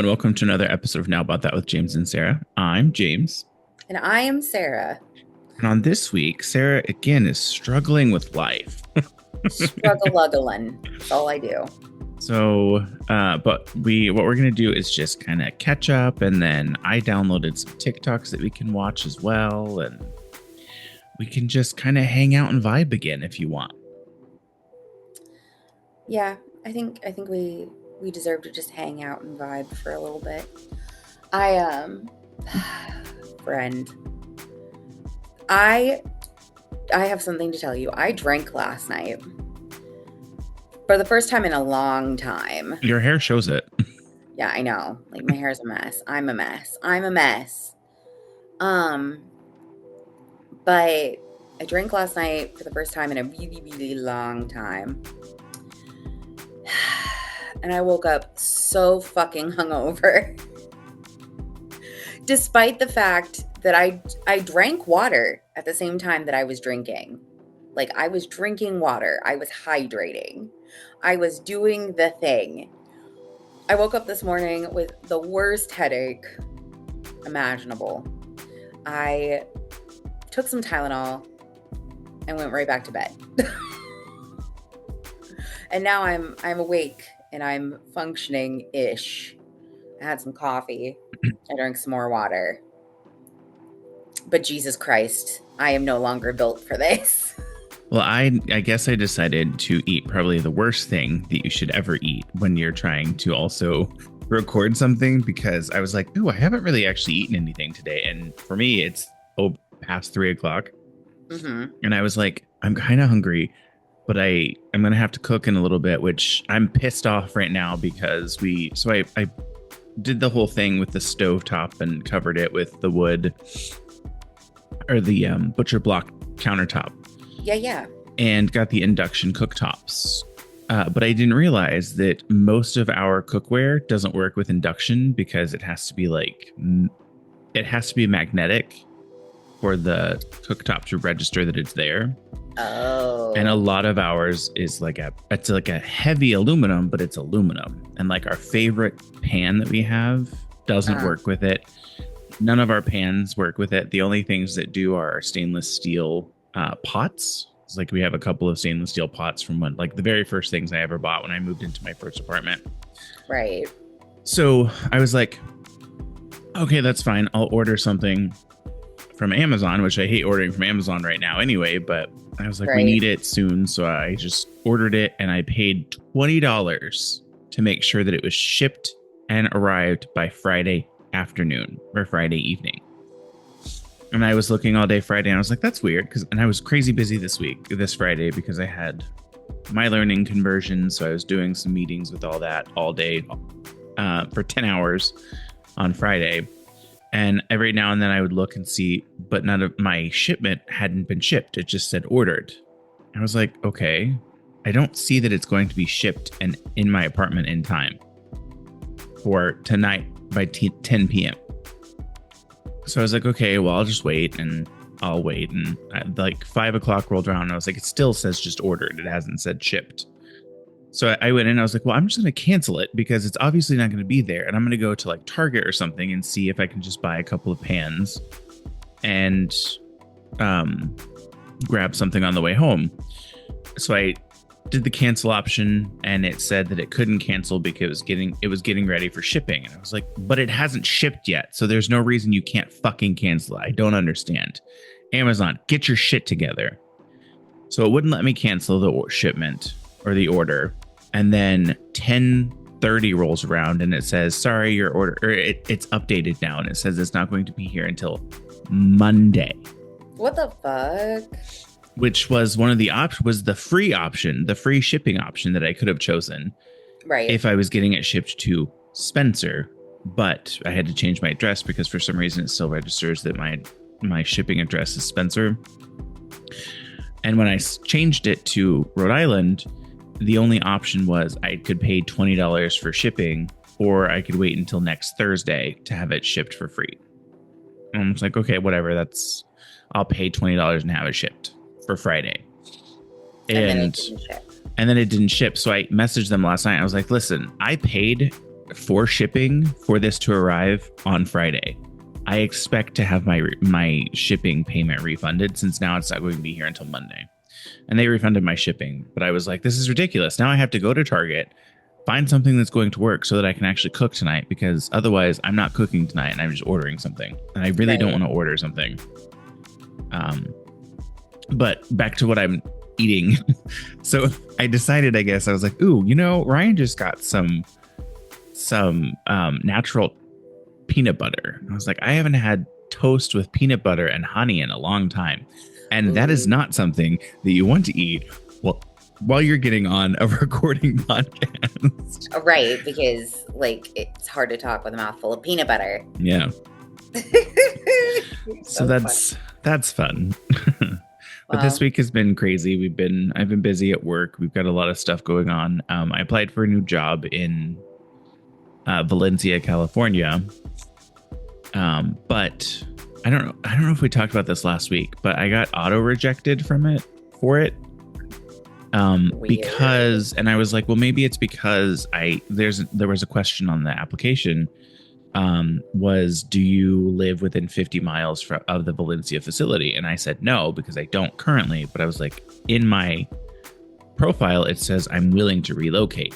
and welcome to another episode of Now About That with James and Sarah. I'm James. And I am Sarah. And on this week, Sarah again is struggling with life. Struggle-luggling. That's all I do. So, what we're going to do is just kind of catch up. And then I downloaded some TikToks that we can watch as well. And we can just kind of hang out and vibe again if you want. Yeah, I think we deserve to just hang out and vibe for a little bit. Friend, I have something to tell you. I drank last night for the first time in a long time. Your hair shows it. Yeah, I know. Like, my hair's a mess. I'm a mess. But I drank last night for the first time in a really, really long time. And I woke up so fucking hungover. Despite the fact that I drank water at the same time that I was drinking. Like, I was drinking water. I was hydrating. I was doing the thing. I woke up this morning with the worst headache imaginable. I took some Tylenol and went right back to bed. And now I'm awake and I'm functioning-ish. I had some coffee. I drank some more water. But Jesus Christ, I am no longer built for this. Well, I guess I decided to eat probably the worst thing that you should ever eat when you're trying to also record something, because I was like, ooh, I haven't really actually eaten anything today. And for me, it's past 3:00. Mm-hmm. And I was like, I'm kind of hungry, but I'm going to have to cook in a little bit, which I'm pissed off right now because I did the whole thing with the stovetop and covered it with the wood or the butcher block countertop. Yeah. And got the induction cooktops. But I didn't realize that most of our cookware doesn't work with induction because it has to be magnetic for the cooktop to register that it's there. Oh. And a lot of ours is it's like a heavy aluminum, but it's aluminum. And like our favorite pan that we have doesn't work with it. None of our pans work with it. The only things that do are stainless steel pots. It's like we have a couple of stainless steel pots from the very first things I ever bought when I moved into my first apartment. Right. So I was like, okay, that's fine. I'll order something from Amazon, which I hate ordering from Amazon right now anyway, but I was like, We need it soon. So I just ordered it and I paid $20 to make sure that it was shipped and arrived by Friday afternoon or Friday evening. And I was looking all day Friday and I was like, that's weird. And I was crazy busy this Friday, because I had my learning conversion. So I was doing some meetings with all that all day for 10 hours on Friday. And every now and then I would look and see, but none of my shipment hadn't been shipped. It just said ordered. I was like, okay, I don't see that it's going to be shipped and in my apartment in time for tonight by 10 p.m. So I was like, okay, well, I'll just wait, and I'll wait. And 5:00 rolled around and I was like, it still says just ordered. It hasn't said shipped. So I went in and I was like, well, I'm just going to cancel it because it's obviously not going to be there. And I'm going to go to like Target or something and see if I can just buy a couple of pans and grab something on the way home. So I did the cancel option and it said that it couldn't cancel because it was getting ready for shipping. And I was like, but it hasn't shipped yet. So there's no reason you can't fucking cancel it. I don't understand. Amazon, get your shit together. So it wouldn't let me cancel the shipment or the order. And then 10:30 rolls around and it says, sorry, your order, or it's updated now. And it says it's not going to be here until Monday. What the fuck? Which was one of the was the free option, the free shipping option that I could have chosen. Right. If I was getting it shipped to Spencer, but I had to change my address because for some reason it still registers that my shipping address is Spencer. And when I changed it to Rhode Island, the only option was I could pay $20 for shipping, or I could wait until next Thursday to have it shipped for free. And I was like, okay, whatever. I'll pay $20 and have it shipped for Friday. And then it didn't ship. So I messaged them last night. I was like, listen, I paid for shipping for this to arrive on Friday. I expect to have my shipping payment refunded, since now it's not going to be here until Monday. And they refunded my shipping, but I was like, this is ridiculous. Now I have to go to Target, find something that's going to work so that I can actually cook tonight, because otherwise I'm not cooking tonight and I'm just ordering something. And I really don't want to order something. But back to what I'm eating. So I decided, I guess I was like, ooh, Ryan just got some natural peanut butter. I was like, I haven't had toast with peanut butter and honey in a long time. And that is not something that you want to eat while you're getting on a recording podcast. Right, because it's hard to talk with a mouthful of peanut butter. Yeah. so that's fun. But this week has been crazy. I've been busy at work. We've got a lot of stuff going on. I applied for a new job in Valencia, California. But I don't know if we talked about this last week, but I got auto rejected for it. Because, and I was like, well, maybe it's because there was a question on the application, was, do you live within 50 miles of the Valencia facility? And I said no, because I don't currently, but I was like, in my profile, it says I'm willing to relocate.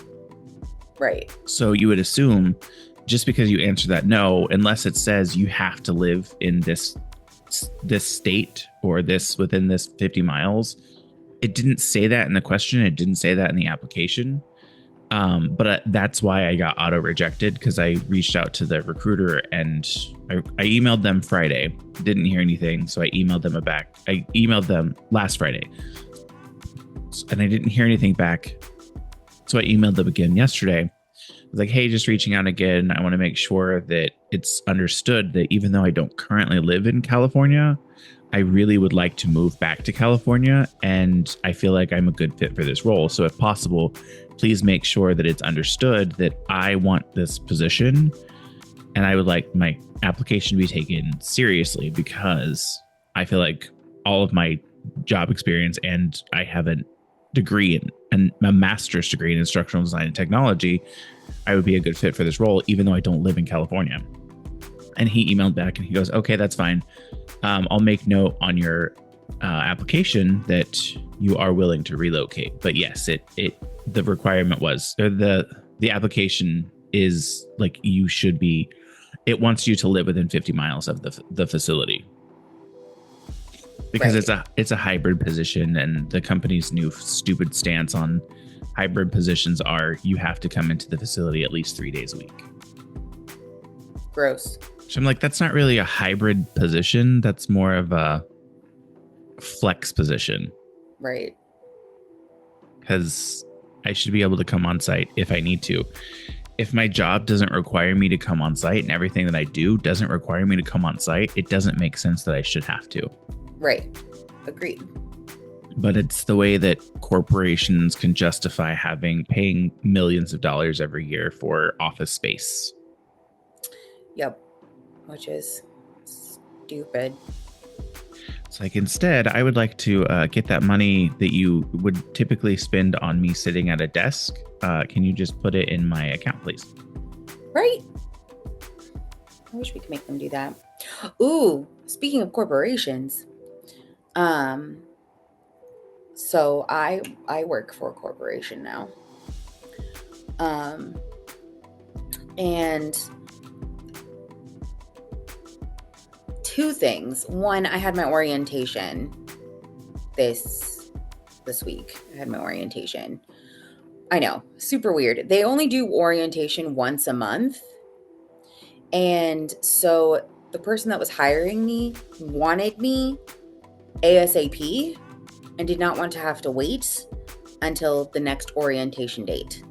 Right. So you would assume, just because you answer that no, unless it says you have to live in this state or within this 50 miles. It didn't say that in the question. It didn't say that in the application. But that's why I got auto rejected, because I reached out to the recruiter and I emailed them Friday. Didn't hear anything. So I emailed them back. I emailed them last Friday and I didn't hear anything back. So I emailed them again yesterday. I was like, hey, just reaching out again. I want to make sure that it's understood that even though I don't currently live in California, I really would like to move back to California, and I feel like I'm a good fit for this role. So if possible, please make sure that it's understood that I want this position, and I would like my application to be taken seriously, because I feel like all of my job experience, and I have a degree and a master's degree in instructional design and technology, I would be a good fit for this role, even though I don't live in California. And he emailed back and he goes, okay, that's fine. I'll make note on your application that you are willing to relocate. But yes, the requirement was, or the application is like, you should be, it wants you to live within 50 miles of the facility. Because it's a hybrid position, and the company's new stupid stance on hybrid positions are you have to come into the facility at least 3 days a week. Gross. So I'm like, that's not really a hybrid position. That's more of a flex position. Right. Because I should be able to come on site if I need to. If my job doesn't require me to come on site and everything that I do doesn't require me to come on site, it doesn't make sense that I should have to. Right. Agreed. But it's the way that corporations can justify paying millions of dollars every year for office space. Yep. Which is stupid. It's like, instead, I would like to get that money that you would typically spend on me sitting at a desk. Can you just put it in my account, please? Right. I wish we could make them do that. Ooh, speaking of corporations, so I work for a corporation now. And two things. One, I had my orientation this week. I had my orientation. I know, super weird. They only do orientation once a month. And so the person that was hiring me wanted me ASAP and did not want to have to wait until the next orientation date.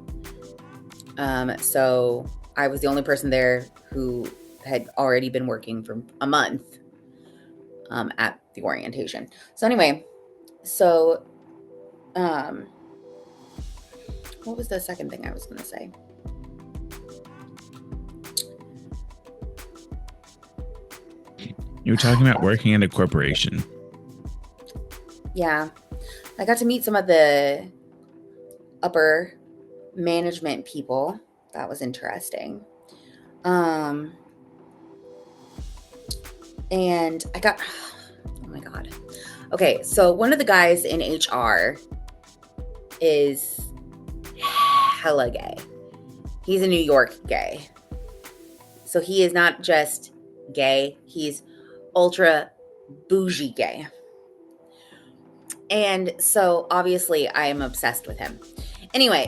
So I was the only person there who had already been working for a month at the orientation. So anyway, what was the second thing I was going to say? You were talking about working at a corporation. Yeah. I got to meet some of the upper management people that was interesting. And I got, oh my God. Okay, so one of the guys in HR is hella gay. He's a New York gay. So he is not just gay, he's ultra bougie gay. And so obviously I am obsessed with him. Anyway,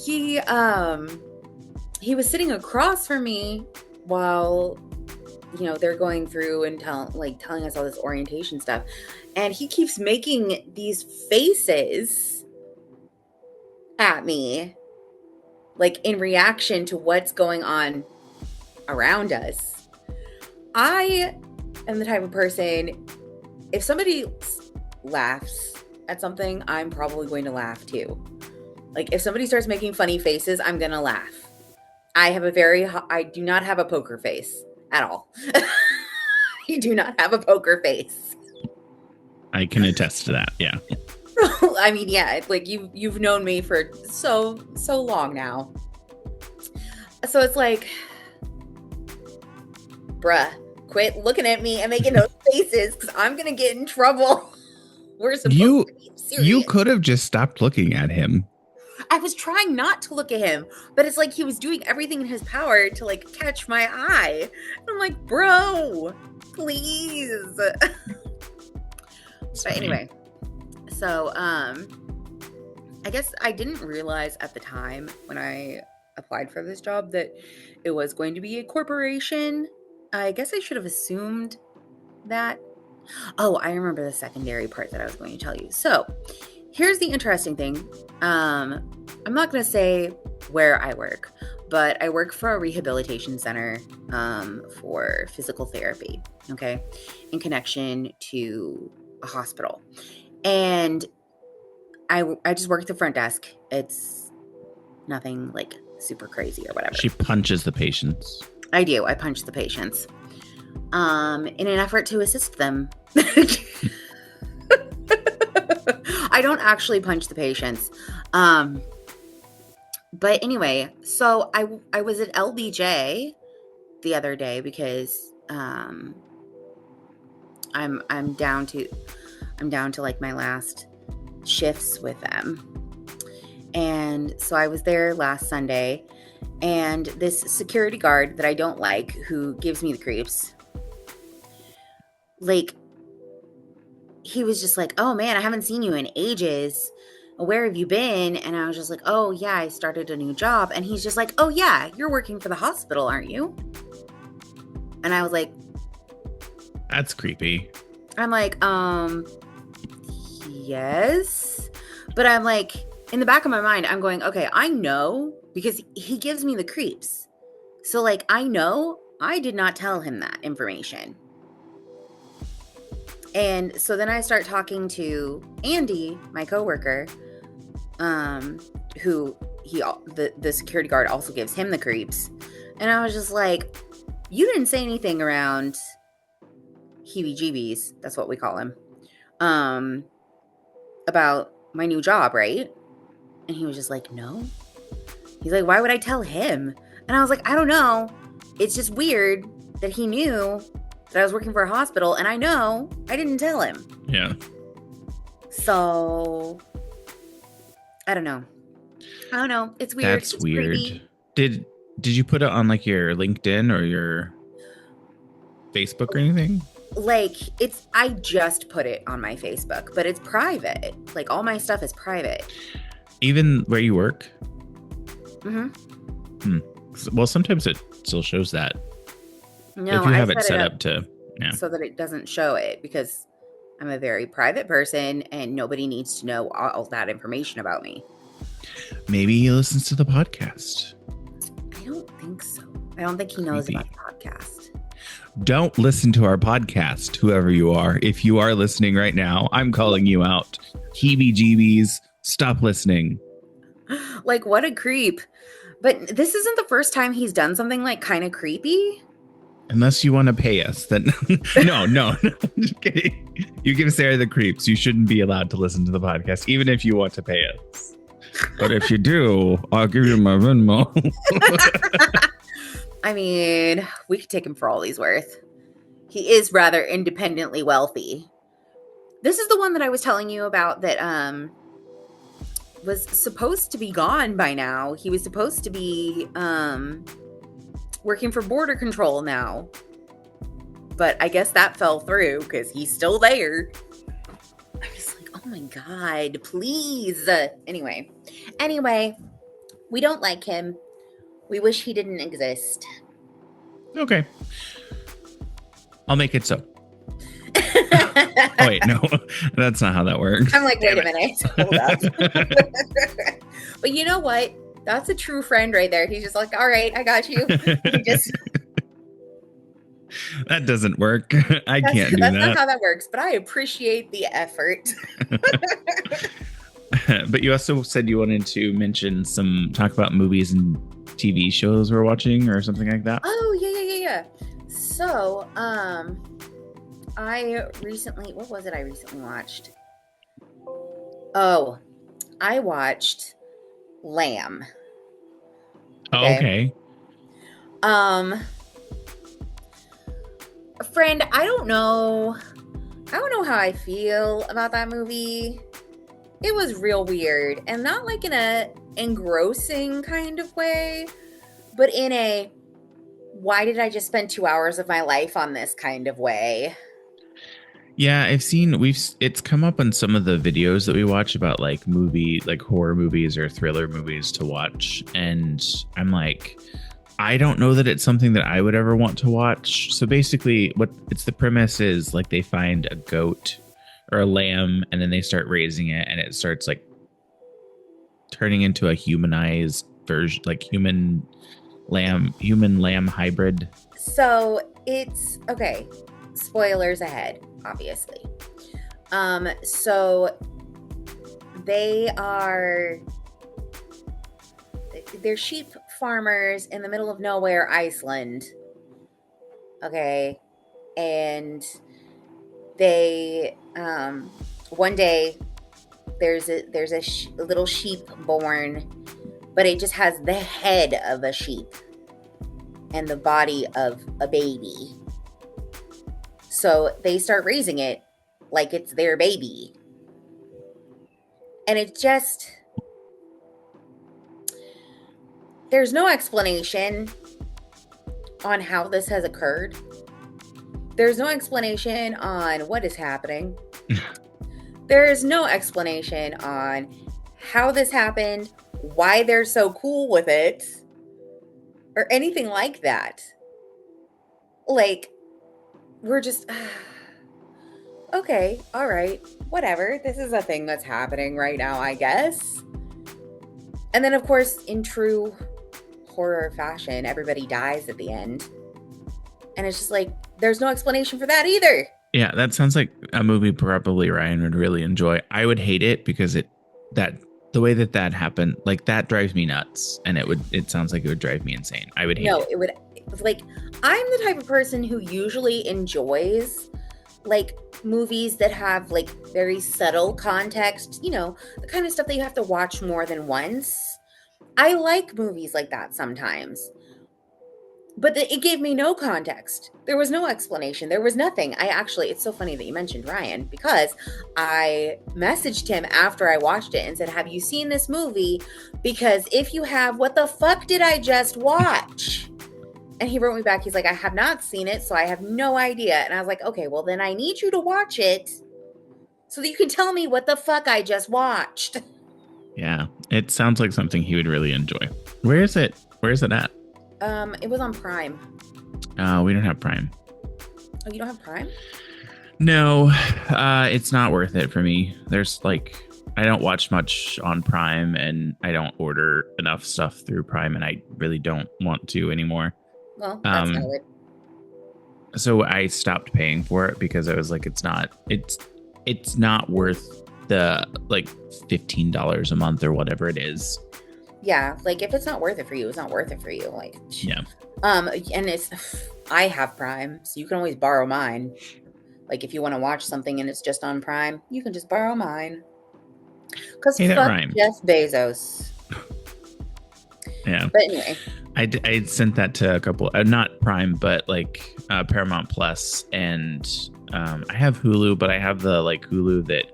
he was sitting across from me while, you know, they're going through and telling us all this orientation stuff. And he keeps making these faces at me, like in reaction to what's going on around us. I am the type of person, if somebody laughs at something, I'm probably going to laugh too. Like if somebody starts making funny faces, I'm going to laugh. I do not have a poker face at all. I do not have a poker face. I can attest to that. Yeah. I mean, yeah, like you've known me for so long now. So it's like, bruh, quit looking at me and making those faces because I'm gonna get in trouble. We're supposed to be serious. You could have just stopped looking at him. I was trying not to look at him, but it's like he was doing everything in his power to like catch my eye. And I'm like, bro, please. But anyway, so I guess I didn't realize at the time when I applied for this job that it was going to be a corporation. I guess I should have assumed that. Oh, I remember the secondary part that I was going to tell you. So here's the interesting thing. I'm not going to say where I work, but I work for a rehabilitation center for physical therapy, okay, in connection to a hospital. And I just work at the front desk. It's nothing like super crazy or whatever. She punches the patients. I do. I punch the patients in an effort to assist them. I don't actually punch the patients. But anyway, so I was at LBJ the other day because I'm down to like my last shifts with them. And so I was there last Sunday, and this security guard that I don't like, who gives me the creeps, like, he was just like, oh man, I haven't seen you in ages. Where have you been? And I was just like, oh yeah, I started a new job. And he's just like, oh yeah, you're working for the hospital, aren't you? And I was like, that's creepy. I'm like, yes. But I'm like, in the back of my mind, I'm going, okay, I know, because he gives me the creeps. So like, I know I did not tell him that information. And so then I start talking to Andy, my coworker, who the security guard also gives him the creeps. And I was just like, you didn't say anything around heebie-jeebies, that's what we call him, about my new job, right? And he was just like, no. He's like, why would I tell him? And I was like, I don't know. It's just weird that he knew that I was working for a hospital, and I know I didn't tell him. Yeah. So I don't know. It's weird. That's it's weird. creepy. Did you put it on like your LinkedIn or your Facebook or anything? Like, I just put it on my Facebook, but it's private. Like, all my stuff is private. Even where you work? Mm-hmm. Well, sometimes it still shows that. No, if you have it set up to, yeah. So that it doesn't show it, because I'm a very private person and nobody needs to know all that information about me. Maybe he listens to the podcast. I don't think so. I don't think he knows about the podcast. Don't listen to our podcast, whoever you are. If you are listening right now, I'm calling you out. Heebie-jeebies, stop listening. Like, what a creep. But this isn't the first time he's done something like kind of creepy. Unless you want to pay us, then no. Just kidding. You give Sarah the creeps. You shouldn't be allowed to listen to the podcast, even if you want to pay us. But if you do, I'll give you my Venmo. I mean, we could take him for all he's worth. He is rather independently wealthy. This is the one that I was telling you about that was supposed to be gone by now. He was supposed to be working for border control now. But I guess that fell through because he's still there. I was like, oh my God, please. Anyway, we don't like him. We wish he didn't exist. Okay. I'll make it so. Oh, wait, no, that's not how that works. I'm like, wait a minute. Hold up. But you know what? That's a true friend right there. He's just like, all right, I got you. That doesn't work. Can't do that. That's not how that works, but I appreciate the effort. But you also said you wanted to mention talk about movies and TV shows we're watching or something like that. Oh, yeah. So, what was it I recently watched? Oh, I watched Lamb. Okay. Friend, I don't know how I feel about that movie. It was real weird, and not like in a engrossing kind of way, but in a why did I just spend 2 hours of my life on this kind of way. Yeah, it's come up on some of the videos that we watch about like horror movies or thriller movies to watch. And I'm like, I don't know that it's something that I would ever want to watch. So basically the premise is like they find a goat or a lamb and then they start raising it and it starts like turning into a humanized version, like human lamb hybrid. So it's okay. Spoilers ahead, obviously. So they're sheep farmers in the middle of nowhere, Iceland. Okay. And they one day there's a little sheep born, but it just has the head of a sheep and the body of a baby. So they start raising it like it's their baby. And it just, there's no explanation on how this has occurred. There's no explanation on what is happening. There is no explanation on how this happened, why they're so cool with it, or anything like that. Like, we're just, okay, all right, whatever. This is a thing that's happening right now, I guess. And then, of course, in true horror fashion, everybody dies at the end. And it's just like, there's no explanation for that either. Yeah, that sounds like a movie probably Ryan would really enjoy. I would hate it because the way that happened, like that drives me nuts. And it sounds like it would drive me insane. I would hate it. No, it would, like, I'm the type of person who usually enjoys like movies that have like very subtle context, you know, the kind of stuff that you have to watch more than once. I like movies like that sometimes. But it gave me no context. There was no explanation. There was nothing. It's so funny that you mentioned Ryan because I messaged him after I watched it and said, have you seen this movie? Because if you have, what the fuck did I just watch? And he wrote me back. He's like, I have not seen it, so I have no idea. And I was like, okay, well then I need you to watch it so that you can tell me what the fuck I just watched. Yeah, it sounds like something he would really enjoy. Where is it? Where is it at? It was on Prime. We don't have Prime. Oh, you don't have Prime? No, it's not worth it for me. There's like, I don't watch much on Prime and I don't order enough stuff through Prime and I really don't want to anymore. Well, that's valid. So I stopped paying for it because I was like, it's not worth the like $15 a month or whatever it is. Yeah, like if it's not worth it for you, it's not worth it for you. Like, yeah. And I have Prime, so you can always borrow mine. Like if you want to watch something and it's just on Prime, you can just borrow mine. Because Hey, that fuck rhymed. Jeff Bezos. Yeah. But anyway. I sent that to a couple, not Prime, but like Paramount Plus, and I have Hulu, but I have the like Hulu that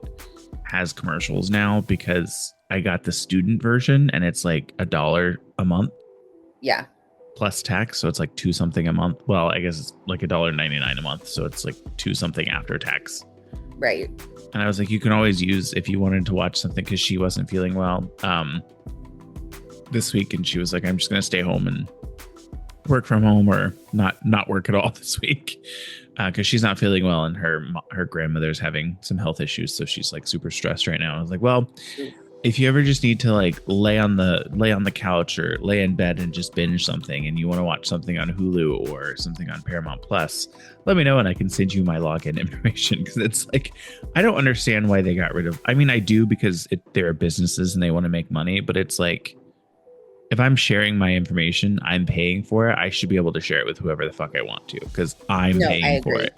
has commercials now because I got the student version and it's like $1 a month. Yeah. Plus tax, so it's like two something a month. Well, I guess it's like $1.99 a month, so it's like two something after tax. Right. And I was like, you can always use if you wanted to watch something because she wasn't feeling well this week, and she was like, I'm just gonna stay home and work from home or not work at all this week because she's not feeling well and her grandmother's having some health issues, so she's like super stressed right now. I was like, well, if you ever just need to like lay on the couch or lay in bed and just binge something and you want to watch something on Hulu or something on Paramount Plus, let me know and I can send you my login information, because it's like, I don't understand why they got rid of, I mean, I do, because they're businesses and they want to make money, but it's like, if I'm sharing my information, I'm paying for it. I should be able to share it with whoever the fuck I want to, because I'm paying for it.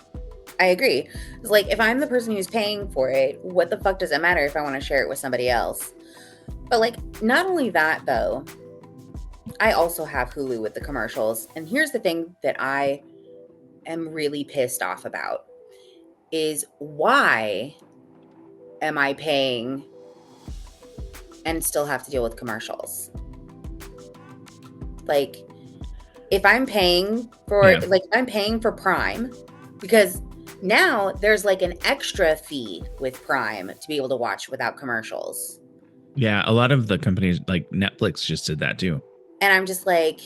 I agree. It's like, if I'm the person who's paying for it, what the fuck does it matter if I want to share it with somebody else? But like, not only that though, I also have Hulu with the commercials. And here's the thing that I am really pissed off about is, why am I paying and still have to deal with commercials? Like, if I'm paying for I'm paying for Prime, because now there's like an extra fee with Prime to be able to watch without commercials. Yeah, a lot of the companies like Netflix just did that too. And I'm just like,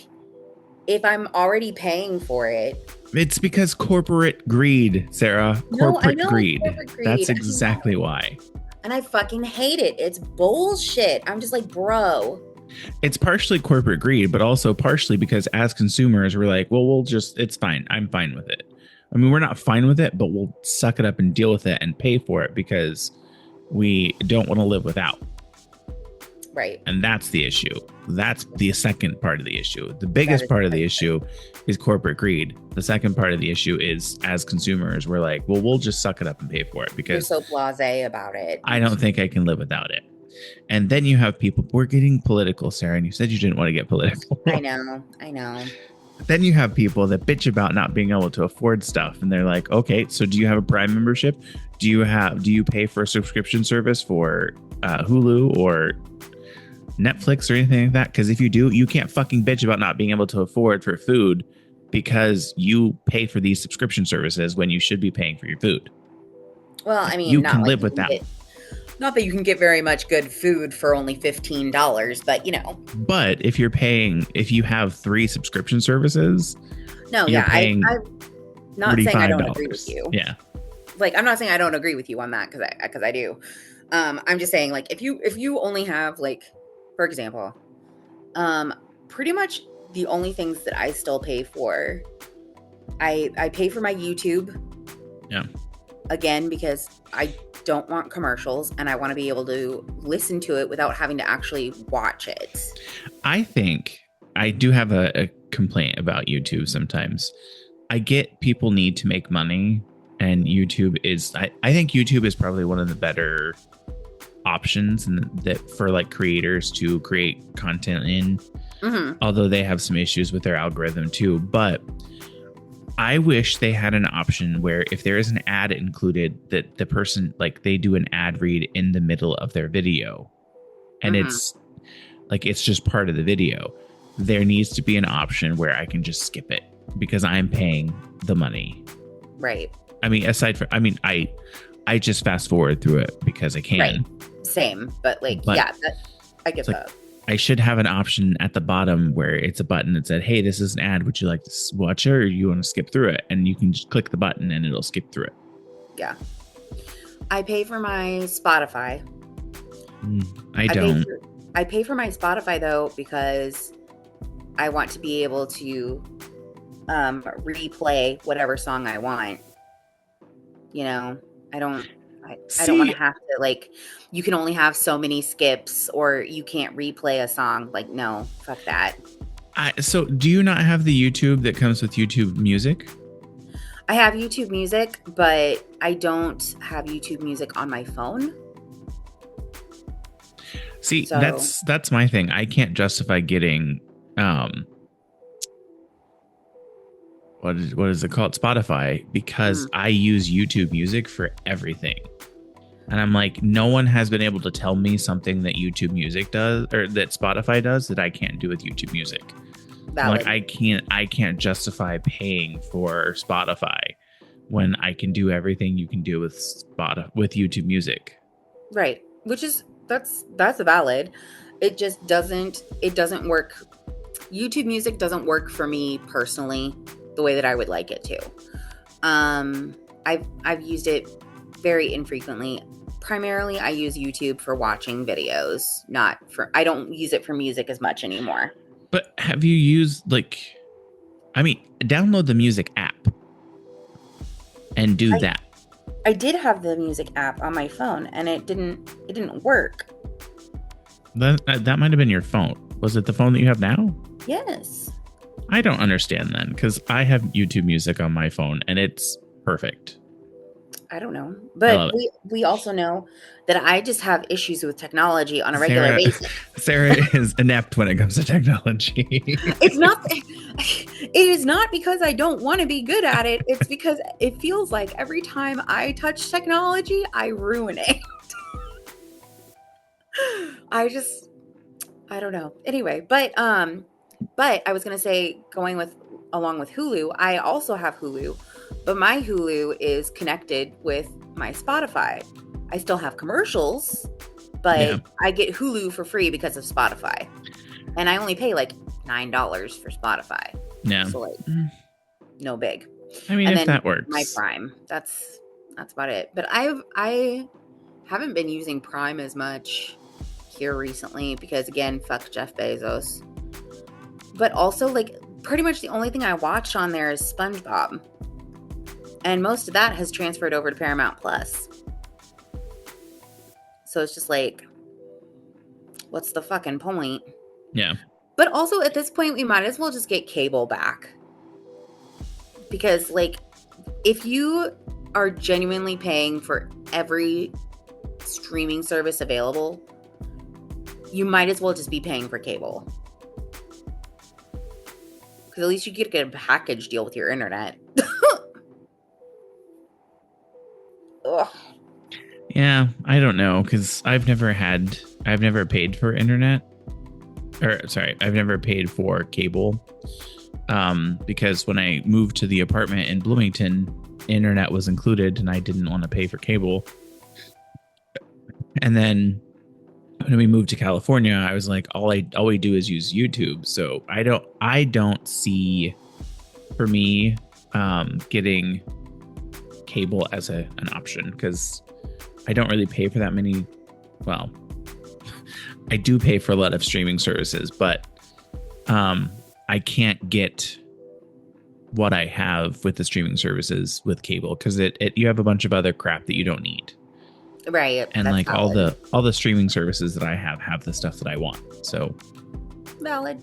if I'm already paying for it. It's because corporate greed, Sarah. Corporate greed. That's exactly why. And I fucking hate it. It's bullshit. I'm just like, bro. It's partially corporate greed, but also partially because as consumers, we're like, well, it's fine. I'm fine with it. I mean, we're not fine with it, but we'll suck it up and deal with it and pay for it because we don't want to live without. Right. And that's the issue. That's the second part of the issue. The biggest part of the issue is corporate greed. The second part of the issue is, as consumers, we're like, well, we'll just suck it up and pay for it because you're so blasé about it. I don't think I can live without it. And then you have people, we're getting political, Sarah, and you said you didn't want to get political. I know. Then you have people that bitch about not being able to afford stuff. And they're like, okay, so do you have a Prime membership? Do you pay for a subscription service for Hulu or Netflix or anything like that? Because if you do, you can't fucking bitch about not being able to afford for food because you pay for these subscription services when you should be paying for your food. Well, I mean, you can live with that. Not that you can get very much good food for only $15, but you know. But if you have 3 subscription services, no, yeah, I'm not saying I don't agree with you. Yeah, like, I'm not saying I don't agree with you on that because I do. I'm just saying, like, if you only have, like, for example, pretty much the only things that I still pay for, I pay for my YouTube. Yeah. Again, because I don't want commercials and I want to be able to listen to it without having to actually watch it. I think I do have a complaint about YouTube sometimes. I get people need to make money, and YouTube is, I think YouTube is probably one of the better options and that for like creators to create content in, although they have some issues with their algorithm too. But I wish they had an option where if there is an ad included, that the person, like, they do an ad read in the middle of their video, and it's like, it's just part of the video. There needs to be an option where I can just skip it because I'm paying the money. Right. I mean, I just fast forward through it because I can. Right. Same, but yeah, I get that. I should have an option at the bottom where it's a button that said, hey, this is an ad. Would you like to watch it, or you want to skip through it? And you can just click the button and it'll skip through it. Yeah. I pay for my Spotify. I don't. I pay for my Spotify, though, because I want to be able to replay whatever song I want. You know, I don't want to have to, like, you can only have so many skips or you can't replay a song. Like, no, fuck that. So do you not have the YouTube that comes with YouTube Music? I have YouTube Music, but I don't have YouTube Music on my phone. See, So that's my thing. I can't justify getting what is it called? Spotify, because mm, I use YouTube Music for everything. And I'm like, no one has been able to tell me something that YouTube Music does or that Spotify does that I can't do with YouTube Music. So like valid. I can't justify paying for Spotify when I can do everything you can do with YouTube Music. Right. Which is that's valid. It doesn't work. YouTube Music doesn't work for me personally the way that I would like it to. I've used it very infrequently. Primarily I use YouTube for watching videos, I don't use it for music as much anymore. But have you used download the music app and do that. I did have the music app on my phone and it didn't work. That might have been your phone. Was it the phone that you have now? Yes. I don't understand then, because I have YouTube Music on my phone and it's perfect. I don't know. But we also know that I just have issues with technology on a regular basis. Sarah is inept when it comes to technology. It is not because I don't want to be good at it. It's because it feels like every time I touch technology, I ruin it. I don't know. Anyway, but I was going to say along with Hulu, I also have Hulu, but my Hulu is connected with my Spotify. I still have commercials, but I get Hulu for free because of Spotify. And I only pay like $9 for Spotify. Yeah. So like no big. I mean, and if that works. My Prime. That's about it. But I haven't been using Prime as much here recently because again, fuck Jeff Bezos. But also like pretty much the only thing I watched on there is SpongeBob. And most of that has transferred over to Paramount Plus. So it's just like, what's the fucking point? Yeah. But also at this point, we might as well just get cable back. Because like, if you are genuinely paying for every streaming service available, you might as well just be paying for cable. Because at least you get a package deal with your internet. Ugh. Yeah, I don't know, because I've never paid for internet. I've never paid for cable. Because when I moved to the apartment in Bloomington, internet was included and I didn't want to pay for cable. And then when we moved to California, I was like, all we do is use YouTube. So I don't see, for me, getting cable as an option, because I don't really pay for that many. Well, I do pay for a lot of streaming services, but I can't get what I have with the streaming services with cable, because you have a bunch of other crap that you don't need. Right. And like all the streaming services that I have the stuff that I want. So valid.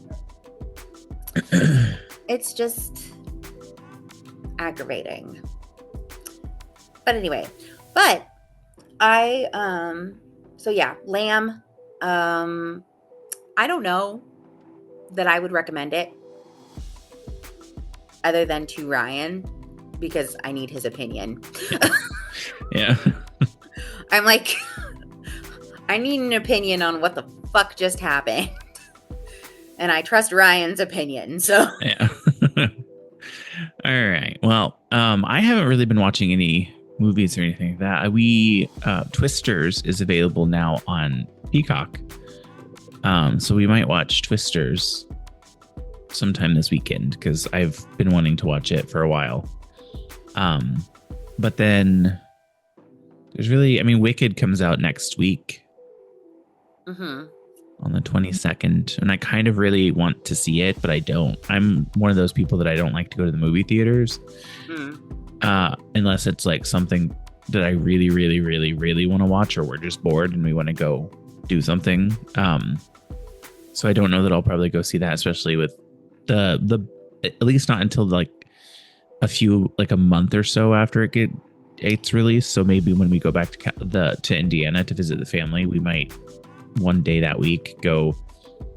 It's just aggravating. But anyway, so yeah, Lamb. I don't know that I would recommend it other than to Ryan, because I need his opinion. Yeah. I'm like, I need an opinion on what the fuck just happened. And I trust Ryan's opinion, so. Yeah. All right. Well, I haven't really been watching any movies or anything like that. Twisters is available now on Peacock. So we might watch Twisters sometime this weekend, because I've been wanting to watch it for a while. But then there's Wicked comes out next week. Mm-hmm. On the 22nd, and I kind of really want to see it, but I don't. I'm one of those people that I don't like to go to the movie theaters unless it's like something that I really, really, really, really want to watch, or we're just bored and we want to go do something. So I don't know that I'll probably go see that, especially with the at least not until like a month or so after it's released. So maybe when we go back to Indiana to visit the family, we might one day that week go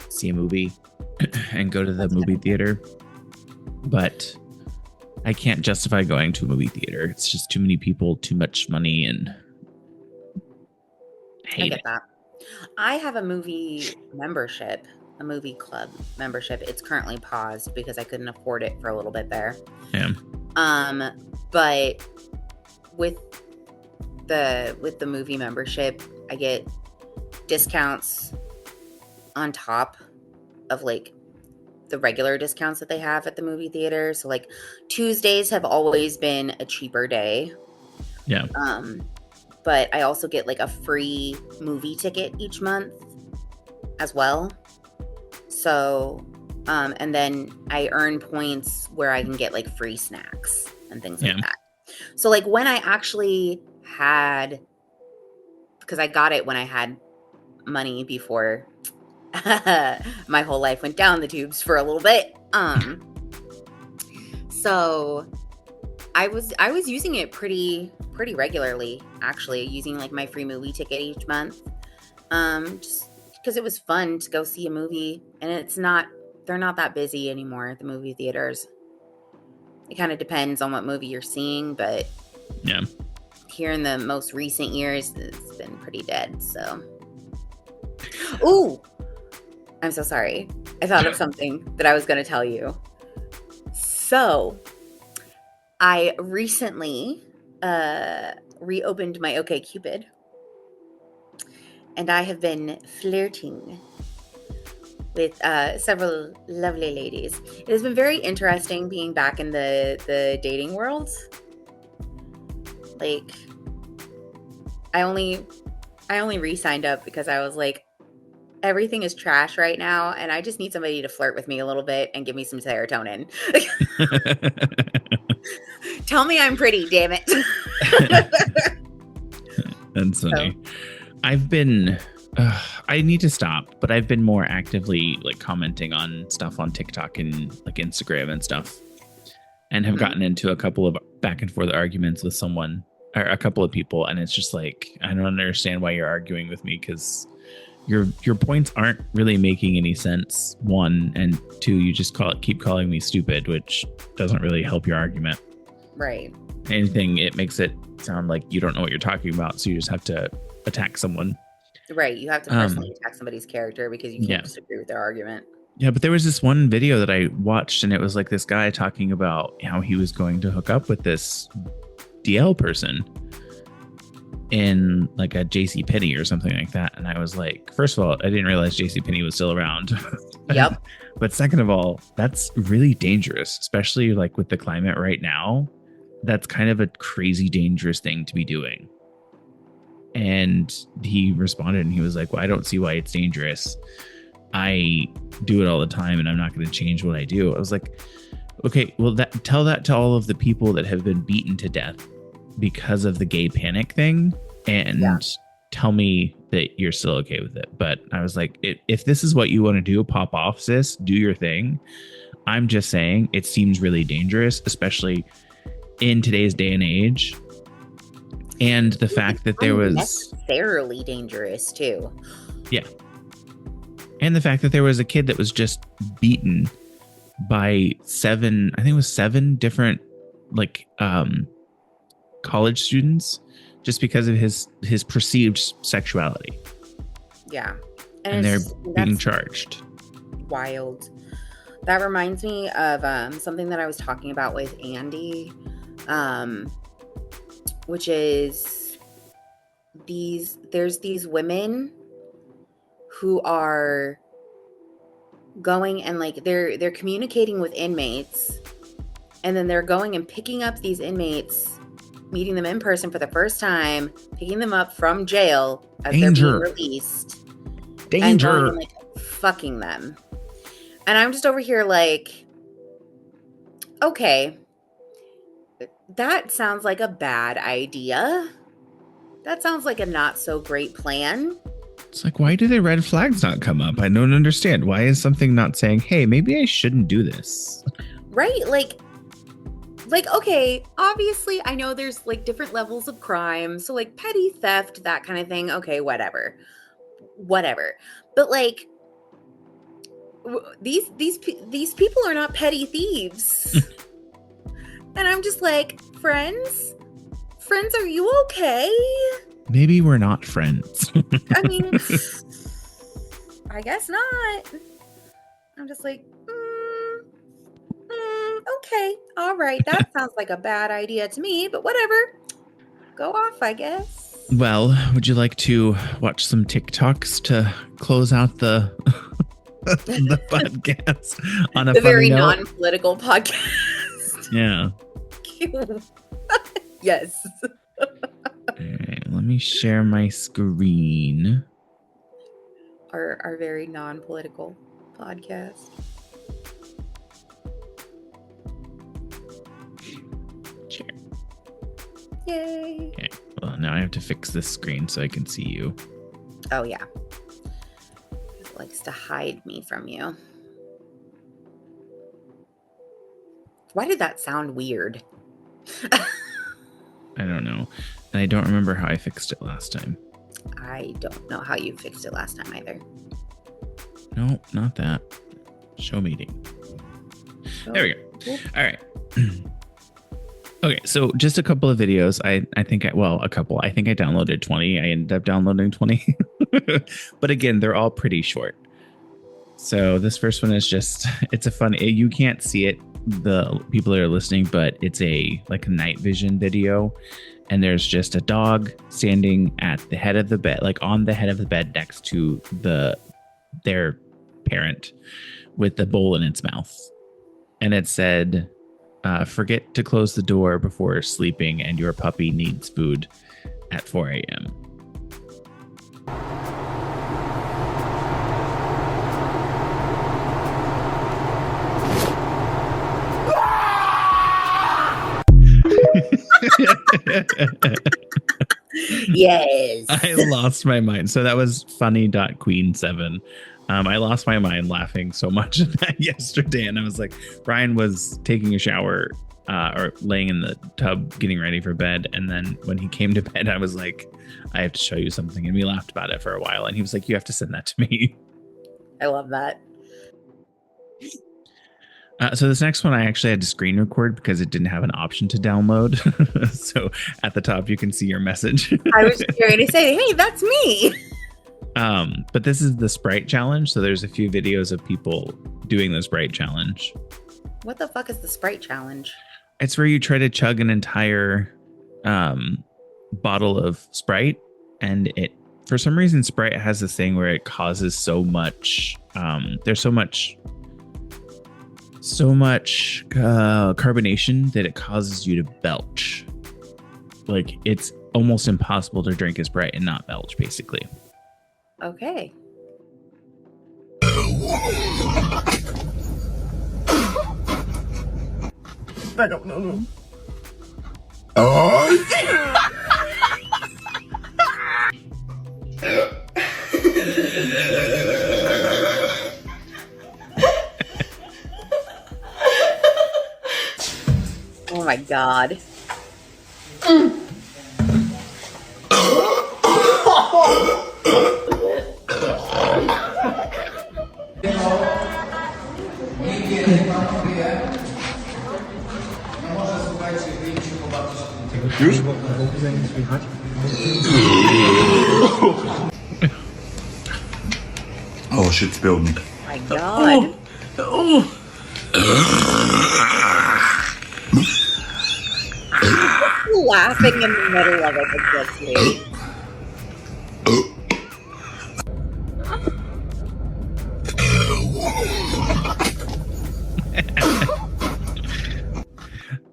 see a movie and go to the movie theater. But I can't justify going to a movie theater. It's just too many people, too much money, and I get that. I have a movie membership, a movie club membership. It's currently paused because I couldn't afford it for a little bit there. Yeah. But with the movie membership, I get discounts on top of like the regular discounts that they have at the movie theater. So like Tuesdays have always been a cheaper day. Yeah. But I also get like a free movie ticket each month as well. So, and then I earn points where I can get like free snacks and things like that. So like when I actually had, because I got it when I had money before my whole life went down the tubes for a little bit. So I was using it pretty regularly, actually, using like my free movie ticket each month. Just because it was fun to go see a movie, and they're not that busy anymore at the movie theaters. It kind of depends on what movie you're seeing, but yeah, here in the most recent years, it's been pretty dead. So, ooh, I'm so sorry. I thought of something that I was going to tell you. So, I recently reopened my OkCupid, and I have been flirting with several lovely ladies. It has been very interesting being back in the dating world. Like, I only re-signed up because I was like, everything is trash right now, and I just need somebody to flirt with me a little bit and give me some serotonin. Tell me I'm pretty, damn it. That's funny. So. I've been I need to stop, but I've been more actively like commenting on stuff on TikTok and like Instagram and stuff, and have gotten into a couple of back and forth arguments with someone or a couple of people, and it's just like, I don't understand why you're arguing with me, because your points aren't really making any sense, one, and two, you just keep calling me stupid, which doesn't really help your argument. Right. Anything, it makes it sound like you don't know what you're talking about, so you just have to attack someone. Right. You have to personally attack somebody's character because you can't disagree with their argument. Yeah, but there was this one video that I watched, and it was like this guy talking about how he was going to hook up with this DL person in like a JCPenney or something like that. And I was like, first of all, I didn't realize JCPenney was still around. Yep. But second of all, that's really dangerous, especially like with the climate right now. That's kind of a crazy dangerous thing to be doing. And he responded and he was like, well, I don't see why it's dangerous. I do it all the time and I'm not going to change what I do. I was like, okay, well, tell that to all of the people that have been beaten to death because of the gay panic thing, and tell me that you're still okay with it. But I was like, if this is what you want to do, pop off, sis, do your thing. I'm just saying it seems really dangerous, especially in today's day and age. And the fact that there was necessarily dangerous too. Yeah. And the fact that there was a kid that was just beaten by seven different like college students just because of his perceived sexuality. Yeah. And they're being charged. Wild. That reminds me of something that I was talking about with Andy, which is there's these women who are going and like they're communicating with inmates, and then they're going and picking up these inmates, meeting them in person for the first time, picking them up from jail as they're being released, and going and, like, fucking them. And I'm just over here like, okay, that sounds like a bad idea. That sounds like a not so great plan. It's like, why do the red flags not come up? I don't understand. Why is something not saying, hey, maybe I shouldn't do this? Right? Like, okay, obviously I know there's like different levels of crime. So like petty theft, that kind of thing. Okay, whatever. whatever. But like, these people are not petty thieves. And I'm just like, friends, are you okay? Maybe we're not friends. I mean, I guess not. I'm just like, okay, all right. That sounds like a bad idea to me, but whatever. Go off, I guess. Well, would you like to watch some TikToks to close out the the podcast on a the funny very note? non-political podcast? Yeah. Yes. All right, let me share my screen. Our very non-political podcast. Share. Yay. Okay. Well, now I have to fix this screen so I can see you. Oh yeah. It likes to hide me from you. Why did that sound weird? I don't know. And I don't remember how I fixed it last time. I don't know how you fixed it last time either. No, not that. Show meeting. There we go. Cool. All right. Okay, so just a couple of videos. I think I downloaded 20. I ended up downloading 20. But again, they're all pretty short. So this first one is just, it's a fun, you can't see it, the people that are listening, but it's like a night vision video. And there's just a dog standing at the head of the bed, like on the head of the bed next to their parent with the bowl in its mouth. And it said, forget to close the door before sleeping and your puppy needs food at 4 a.m. Yes. I lost my mind. So that was funny.queen7. I lost my mind laughing so much at that yesterday. And I was like, Ryan was taking a shower or laying in the tub getting ready for bed. And then when he came to bed, I was like, I have to show you something. And we laughed about it for a while. And he was like, you have to send that to me. I love that. So this next one, I actually had to screen record because it didn't have an option to download. So at the top, you can see your message. I was going to say, hey, that's me. But this is the Sprite challenge. So there's a few videos of people doing the Sprite challenge. What the fuck is the Sprite challenge? It's where you try to chug an entire bottle of Sprite. And for some reason, Sprite has this thing where it causes so much, there's so much carbonation that it causes you to belch. Like it's almost impossible to drink a Sprite and not belch, basically. Okay. I don't know. Oh. Oh my God. Już? Oh shit, spilled me. My God. Laughing in the middle of it was just me.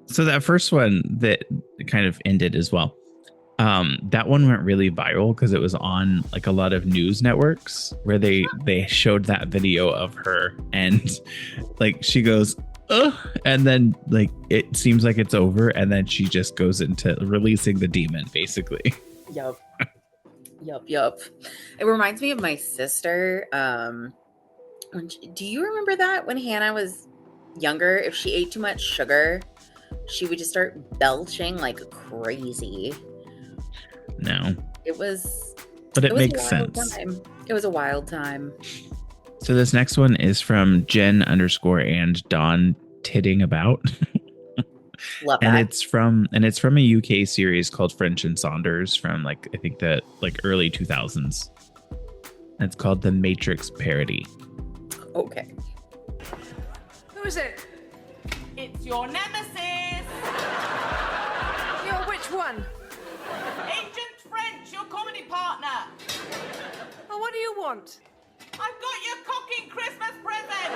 So that first one that kind of ended as well. That one went really viral because it was on like a lot of news networks where they showed that video of her and like she goes, ugh, and then like it seems like it's over and then she just goes into releasing the demon basically. Yup. It reminds me of my sister. Do you remember that when Hannah was younger, if she ate too much sugar, she would just start belching like crazy? No. It was But it was makes a wild sense. time. It was a wild time. So this next one is from Jen _ and Dawn Titting About. Love And that. it's from a UK series called French and Saunders from I think the early 2000s. And it's called The Matrix Parody. Okay. Who is it? It's your nemesis! You're which one? Agent French, your comedy partner! Oh, what do you want? I've got your cocking Christmas present!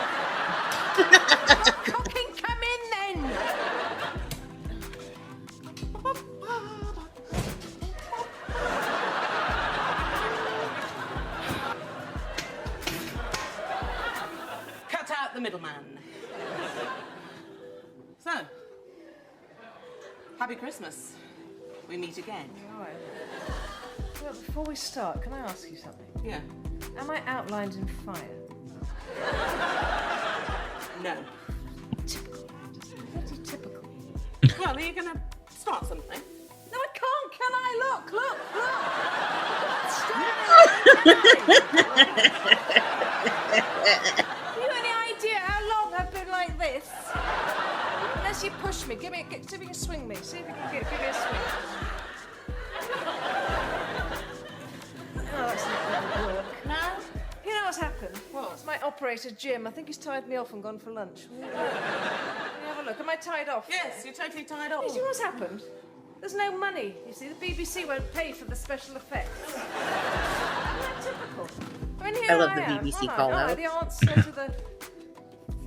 Cocking, come in then! Cut out the middleman. So, happy Christmas. We meet again. All right. Well, before we start, can I ask you something? Yeah. Am I outlined in fire? No. Typical. Just bloody typical. Well, are you gonna start something? No, I can't. Can I? Look. Have you any idea how long I've been like this? Unless you push me, see if you can swing me. See if you can give me a swing. Oh, that's not gonna work. No? You know what's happened? What? It's my operator, Jim. I think he's tied me off and gone for lunch. Will you have a look? Am I tied off? Yes, you're totally tied up. You see what's happened? There's no money. You see, the BBC won't pay for the special effects. Isn't that typical? I mean, here I love the am. BBC All call right, out. the answer to the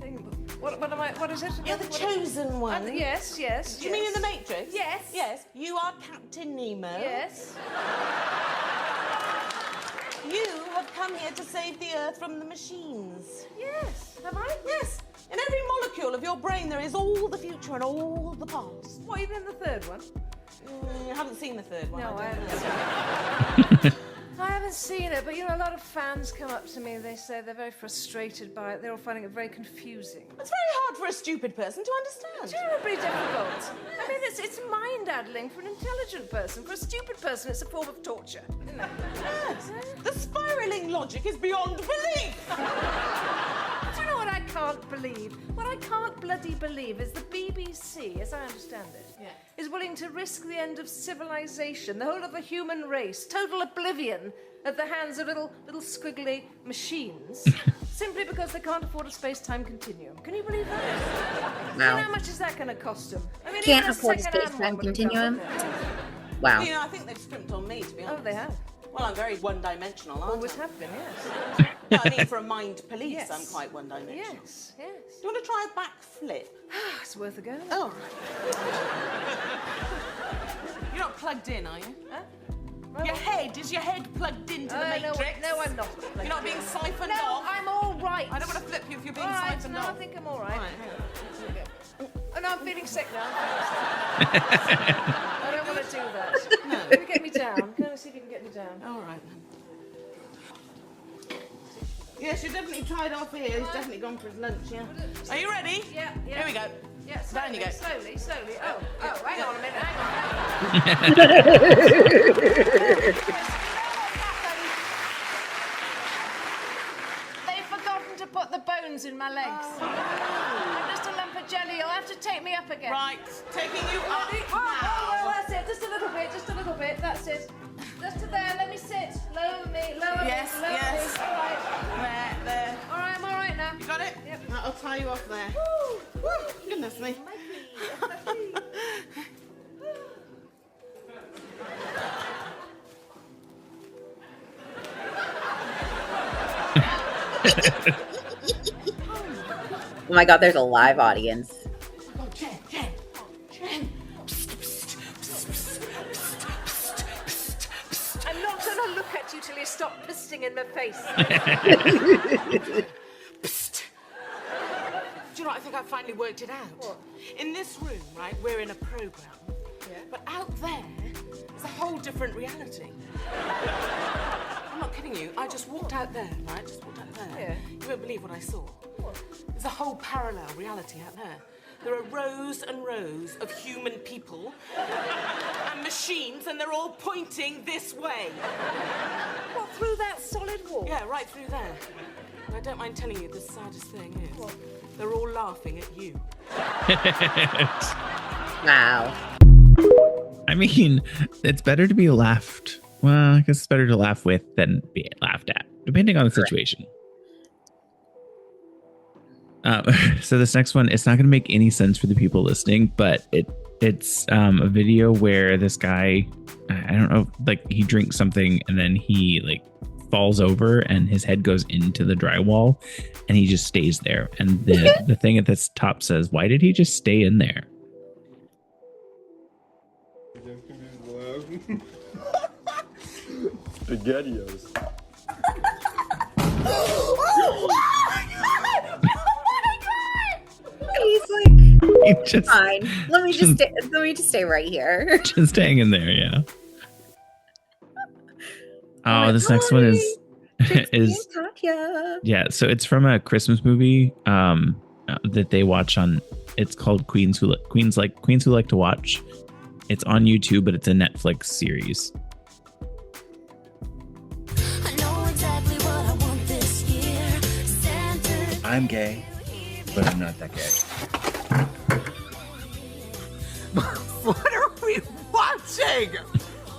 thing. What am I? What is it? You're the What- chosen one. Yes. Do you mean in The Matrix? Yes. Yes. You are Captain Nemo. Yes. You have come here to save the Earth from the machines. Yes. Have I? Yes. In every molecule of your brain, there is all the future and all the past. What, even the third one? I haven't seen the third one. No, I don't haven't know. seen it. I haven't seen it, but you know, a lot of fans come up to me and they say they're very frustrated by it. They're all finding it very confusing. It's very hard for a stupid person to understand. Terribly difficult. I mean, it's mind-addling for an intelligent person. For a stupid person, it's a form of torture, isn't it? Yes. The spiraling logic is beyond belief. Do you know what I can't believe? What I can't bloody believe is the BBC, as I understand it, is willing to risk the end of civilization, the whole of the human race, total oblivion at the hands of little squiggly machines, simply because they can't afford a space-time continuum. Can you believe that? You know, how much is that going to cost them? I mean, Can't even afford a second-hand space-time one would have continuum? cost them. Wow. You know, I think they've scrimped on me, to be honest. Oh, they have. Well, I'm very one-dimensional, aren't Always I? have been, yes. No, I mean, for a mind police, Yes. I'm quite one-dimensional. Yes. Do you want to try a backflip? It's worth a go. Oh. You're not plugged in, are you? Huh? Is your head plugged into the No, Matrix? no, I'm not. You're not being siphoned No, off? I'm all right. I don't want to flip you if you're being All right, siphoned no, I off. think I'm all right. All right, hang on. Oh, no, I'm feeling sick now. I don't want to do that. Can you get me down? Go and see if you can get me down. All right, then. Yes, you're definitely tied off here. He's definitely gone for his lunch, yeah. Are you ready? Yeah. Here we go. Yeah, Down you go. Slowly. Oh, hang on a minute, hang on. They've forgotten to put the bones in my legs. Just a lump of jelly. You'll have to take me up again. Right, taking you up Ready? now. Oh, that's it. Just a little bit. That's it. Just to there. Let me sit. Lower me. Yes, lower yes. me. All right. There. All right, I'm all right now. You got it? Yep. Now I'll tie you off there. Woo. Woo, goodness me. Oh my god, there's a live audience. Oh, Jen. I'm not going to look at you till you stop pissing in my face. Psst. Do you know what? I think I finally worked it out. What? In this room, right, we're in a program. Yeah. But out there, it's a whole different reality. I'm not kidding you. I just walked out there, right? Yeah. You won't believe what I saw. What? There's a whole parallel reality out there. There are rows and rows of human people and machines, and they're all pointing this way. What, through that solid wall? Yeah. Yeah, right through there. And I don't mind telling you the saddest thing is, they're all laughing at you. Wow. I mean, it's better to be laughed. Well, I guess it's better to laugh with than be laughed at, depending on the situation. So this next one, it's not going to make any sense for the people listening, but it's a video where this guy, I don't know, like he drinks something and then he like falls over and his head goes into the drywall and he just stays there. And the thing at the top says, why did he just stay in there? SpaghettiOs. He's like, He just, fine. Let me just stay right here. just hang in there, yeah. Oh, this next one is Katya. yeah. So it's from a Christmas movie that they watch on. It's called Queens Who Like to Watch. It's on YouTube, but it's a Netflix series. I know exactly what I want this year. Santa. I'm gay, but I'm not that gay. What are we watching?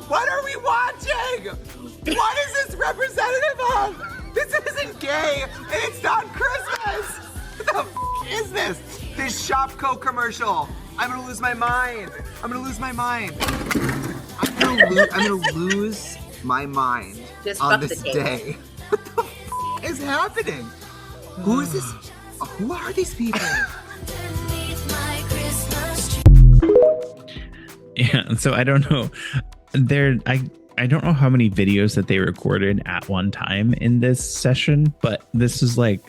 What are we watching? What is this representative of? This isn't gay, and it's not Christmas. What the is this? This Shopko commercial. I'm gonna lose my mind. I'm gonna lose my mind. I'm gonna lose my mind Just on fuck this the table. day. What the is happening? Who is this? Who are these people? Underneath my Christmas tree. Yeah, and so I don't know. I don't know how many videos that they recorded at one time in this session, but this is like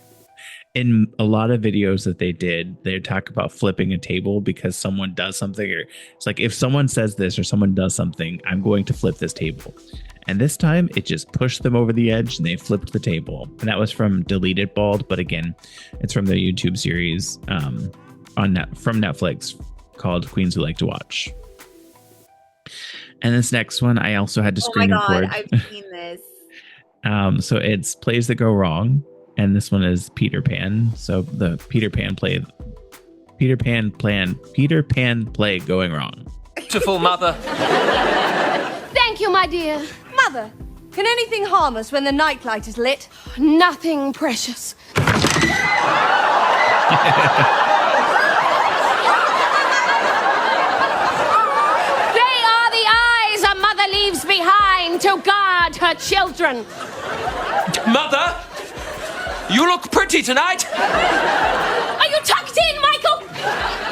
in a lot of videos that they did, they talk about flipping a table because someone does something, or it's like if someone says this or someone does something, I'm going to flip this table. And this time it just pushed them over the edge and they flipped the table. And that was from Deleted Bald, but again, it's from the YouTube series from Netflix called Queens Who Like to Watch. And this next one, I also had to screen record. I've seen this. So it's Plays That Go Wrong, and this one is Peter Pan. So the Peter Pan play going wrong. Beautiful mother. Thank you, my dear. Mother, can anything harm us when the nightlight is lit? Nothing precious. Leaves behind to guard her children. Mother, you look pretty tonight. Are you tucked in, Michael?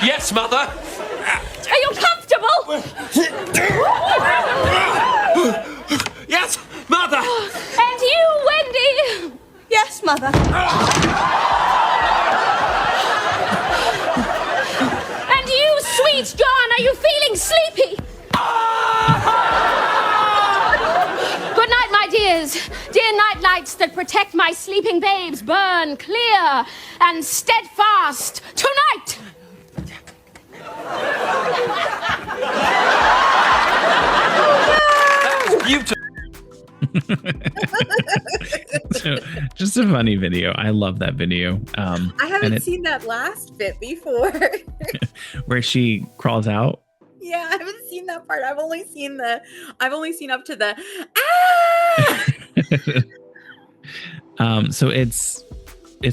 Yes, Mother. Are you comfortable? Yes, Mother. And you, Wendy? Yes, Mother. And you, sweet John, are you feeling sleepy? Good night, my dears. Dear night lights that protect my sleeping babes, burn clear and steadfast tonight. That's beautiful. So, just a funny video. I love that video. I haven't seen that last bit before. Where she crawls out. Yeah, I haven't seen that part. I've only seen up to the So it's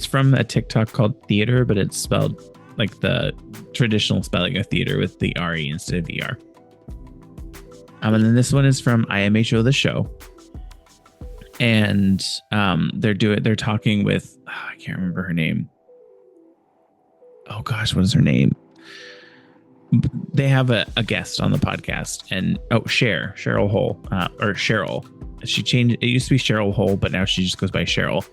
from a TikTok called Theater, but it's spelled like the traditional spelling of theater with the RE instead of ER. And then this one is from IMHO The Show. And they're talking with I can't remember her name. Oh gosh, what is her name? They have a guest on the podcast, and Cheryl Hole, or Cheryl. She changed. It used to be Cheryl Hole, but now she just goes by Cheryl.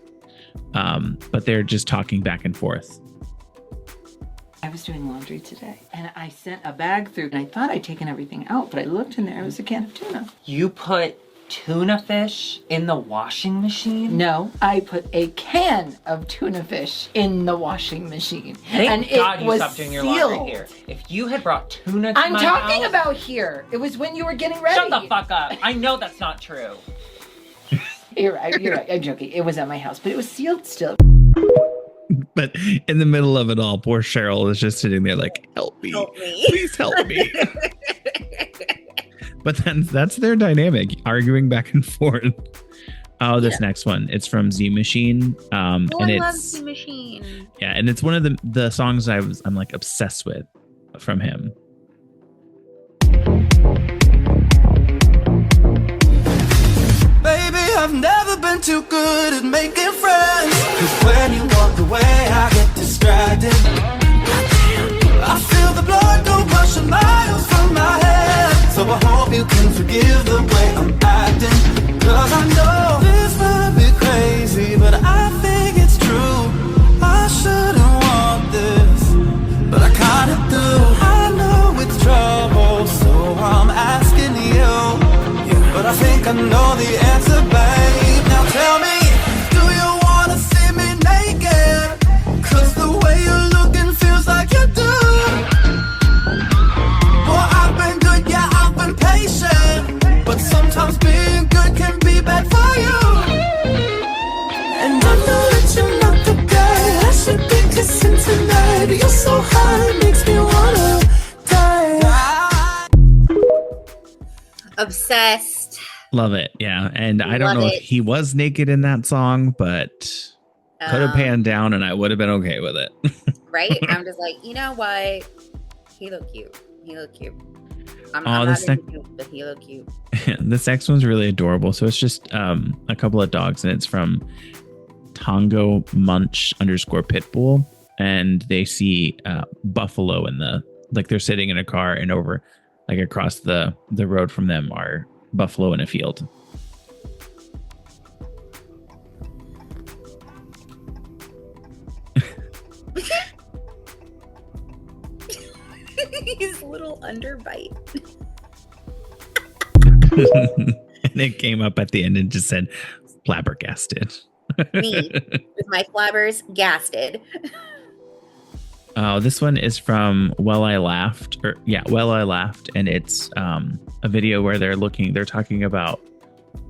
But they're just talking back and forth. I was doing laundry today, and I sent a bag through, and I thought I'd taken everything out, but I looked in there, it was a can of tuna. You put tuna fish in the washing machine? No, I put a can of tuna fish in the washing machine. Thank God it you was stopped doing your sealed. laundry here. If you had brought tuna to I'm my talking house, about here. It was when you were getting ready. Shut the fuck up. I know that's not true. You're right. I'm joking. It was at my house, but it was sealed still. But in the middle of it all, poor Cheryl is just sitting there like, help me. Please help me. But then that's their dynamic, arguing back and forth. Oh, this next one. It's from Z Machine. And I love it's Z Machine. yeah, and it's one of the songs I'm like obsessed with from him. Baby, I've never been too good at making friends. Cause when you walk away, I get distracted. I feel the blood go rushing miles from my head. So I hope you can forgive the way I'm acting. Cause I know this might be crazy, but I think it's true. I shouldn't want this, but I kinda do. I know it's trouble, so I'm asking you. But I think I know the answer, babe. Now tell me, do you wanna see me naked? Cause the way you're looking feels like you do. Well, I've been good, yeah, I've been patient. But sometimes being good can be bad for you. And I know that you're not the guy I should be kissing tonight. You're so hot, it makes me wanna die. Obsessed. Love it. Yeah. And I don't know if he was naked in that song, but could have panned down and I would have been okay with it. Right? I'm just like, you know what? He looked cute. I'm not cute, but he looked cute. This next one's really adorable. So it's just a couple of dogs, and it's from Tongo Munch _Pitbull. And they see buffalo in they're sitting in a car, and over like across the road from them are buffalo in a field. His little underbite. And it came up at the end and just said flabbergasted. Me with my flabbers gasted. Oh, this one is from Well I Laughed, and it's a video where they're talking about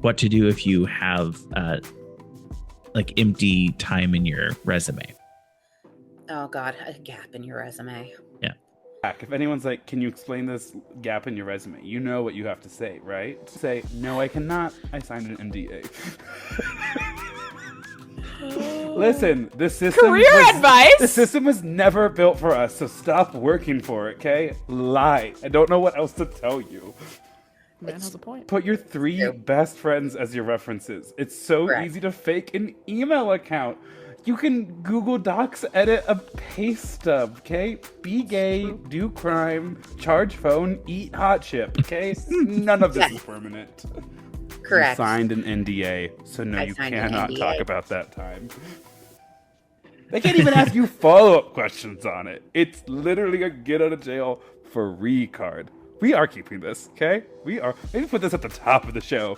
what to do if you have like empty time in your resume. Oh God, a gap in your resume. Yeah. If anyone's like, can you explain this gap in your resume? You know what you have to say, right? Say, no, I cannot. I signed an NDA. Listen, the system advice. The system was never built for us, so stop working for it, okay? Lie. I don't know what else to tell you. Man has a point. Put your 3 best friends as your references. It's so easy to fake an email account. You can Google Docs edit a pay stub, okay? Be gay, do crime, charge phone, eat hot chip, okay? None of this is permanent. Correct. You signed an NDA, so no, you cannot talk about that time. They can't even ask you follow-up questions on it. It's literally a get out of jail free card. We are keeping this, okay? We are. Maybe put this at the top of the show.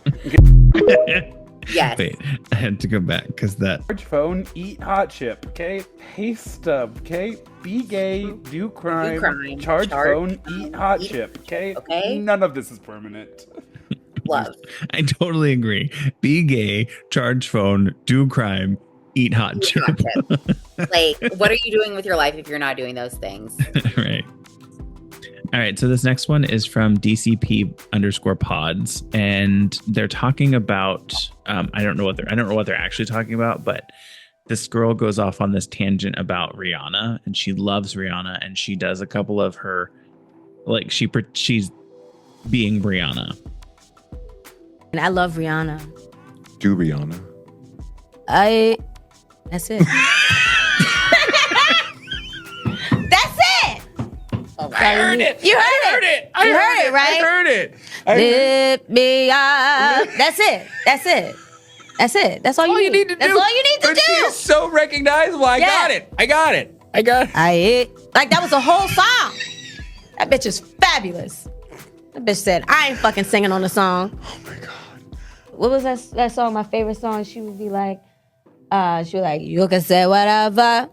Yes. Wait, I had to go back because that. Charge phone, eat hot chip, okay? Pay stub, okay? Be gay, do crime, charge phone, eat hot chip, okay? None of this is permanent. Love. I totally agree. Be gay, charge phone, do crime, eat hot chip. Like, what are you doing with your life if you're not doing those things? Right. All right. So this next one is from DCP_pods, and they're talking about I don't know what they're actually talking about, but this girl goes off on this tangent about Rihanna, and she loves Rihanna, and she does a couple of her, like she's being Rihanna. And I love Rihanna. Do Rihanna. That's it. That's it. Oh, I heard it. You heard it. I You heard heard it. it, right? I heard it. Lift me up. That's it. That's it. That's it. That's all you need to do. That's all you need to But do. she is so recognizable. I got it. Like that was a whole song. That bitch is fabulous. That bitch said, I ain't fucking singing on the song. Oh my God. What was that song? My favorite song. She would be like, you can say whatever.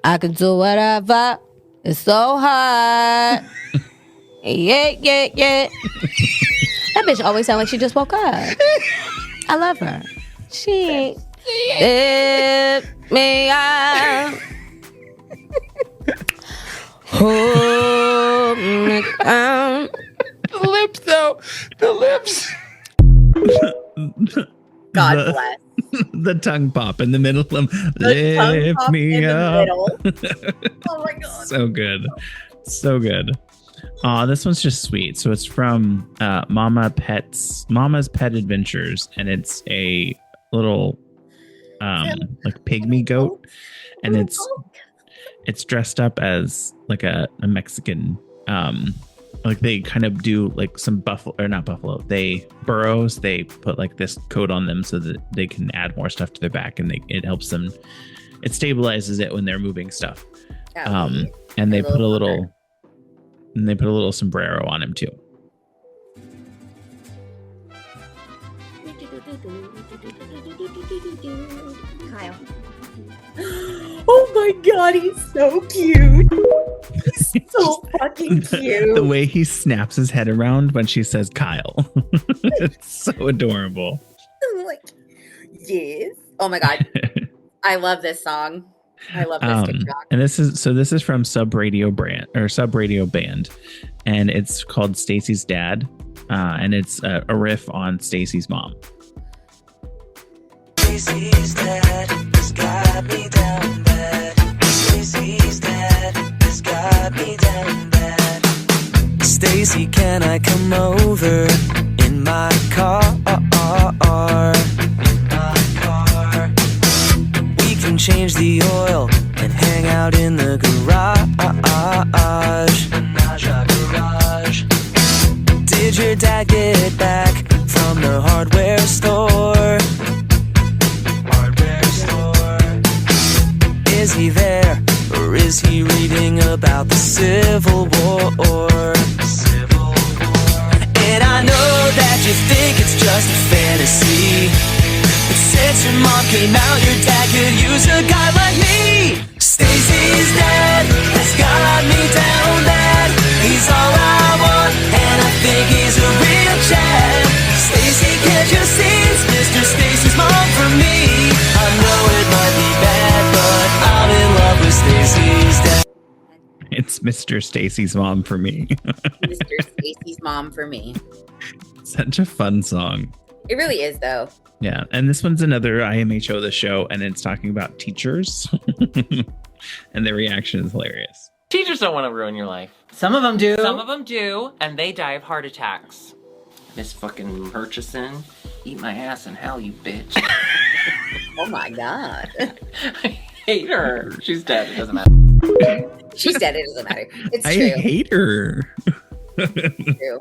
I can do whatever. It's so hard. Yeah. That bitch always sound like she just woke up. I love her. She let me out. Hold me down. The lips, though. The lips. God bless. The tongue pop in the middle of tongue lift pop me in the up. Oh my God. So good. So good. This one's just sweet. So it's from Mama's Pet Adventures, and it's a little like pygmy goat, and it's dressed up as like a Mexican like they kind of do like some burros. They put like this coat on them so that they can add more stuff to their back, and it helps them. It stabilizes it when they're moving stuff. And they put a little sombrero on him too. Kyle. Oh my God, he's so cute. He's so fucking cute. The way he snaps his head around when she says Kyle. It's so adorable. I'm like, yes. Oh my God. I love this song. I love this TikTok. And this is from Sub Radio Band, and it's called Stacy's Dad. And it's a riff on Stacy's mom. Stacy's dad has got me down bad. Stacy's dad has got me down bad. Stacy, can I come over in my car? We can change the oil and hang out in the garage. Did your dad get back from the hardware store? Is he there, or is he reading about the Civil War? And I know that you think it's just a fantasy, but since your mom came out, your dad could use a guy like me. Stacy's dad has got me down bad. He's all I want, and I think he's a real chap. Stacy, can't you see it's Mr. Stacy's mom for me? I know it might be bad, but I'm in love with Stacy's dad. It's Mr. Stacy's mom for me. Mr. Stacy's mom for me. Such a fun song. It really is, though. Yeah, and this one's another IMHO the show, and it's talking about teachers, and their reaction is hilarious. Teachers don't want to ruin your life. Some of them do. Some of them do, and they die of heart attacks. Miss fucking Murchison, eat my ass in hell, you bitch. Oh my God. I hate her. She's dead. It doesn't matter. She's dead. It doesn't matter. It's I true. hate her. It's true.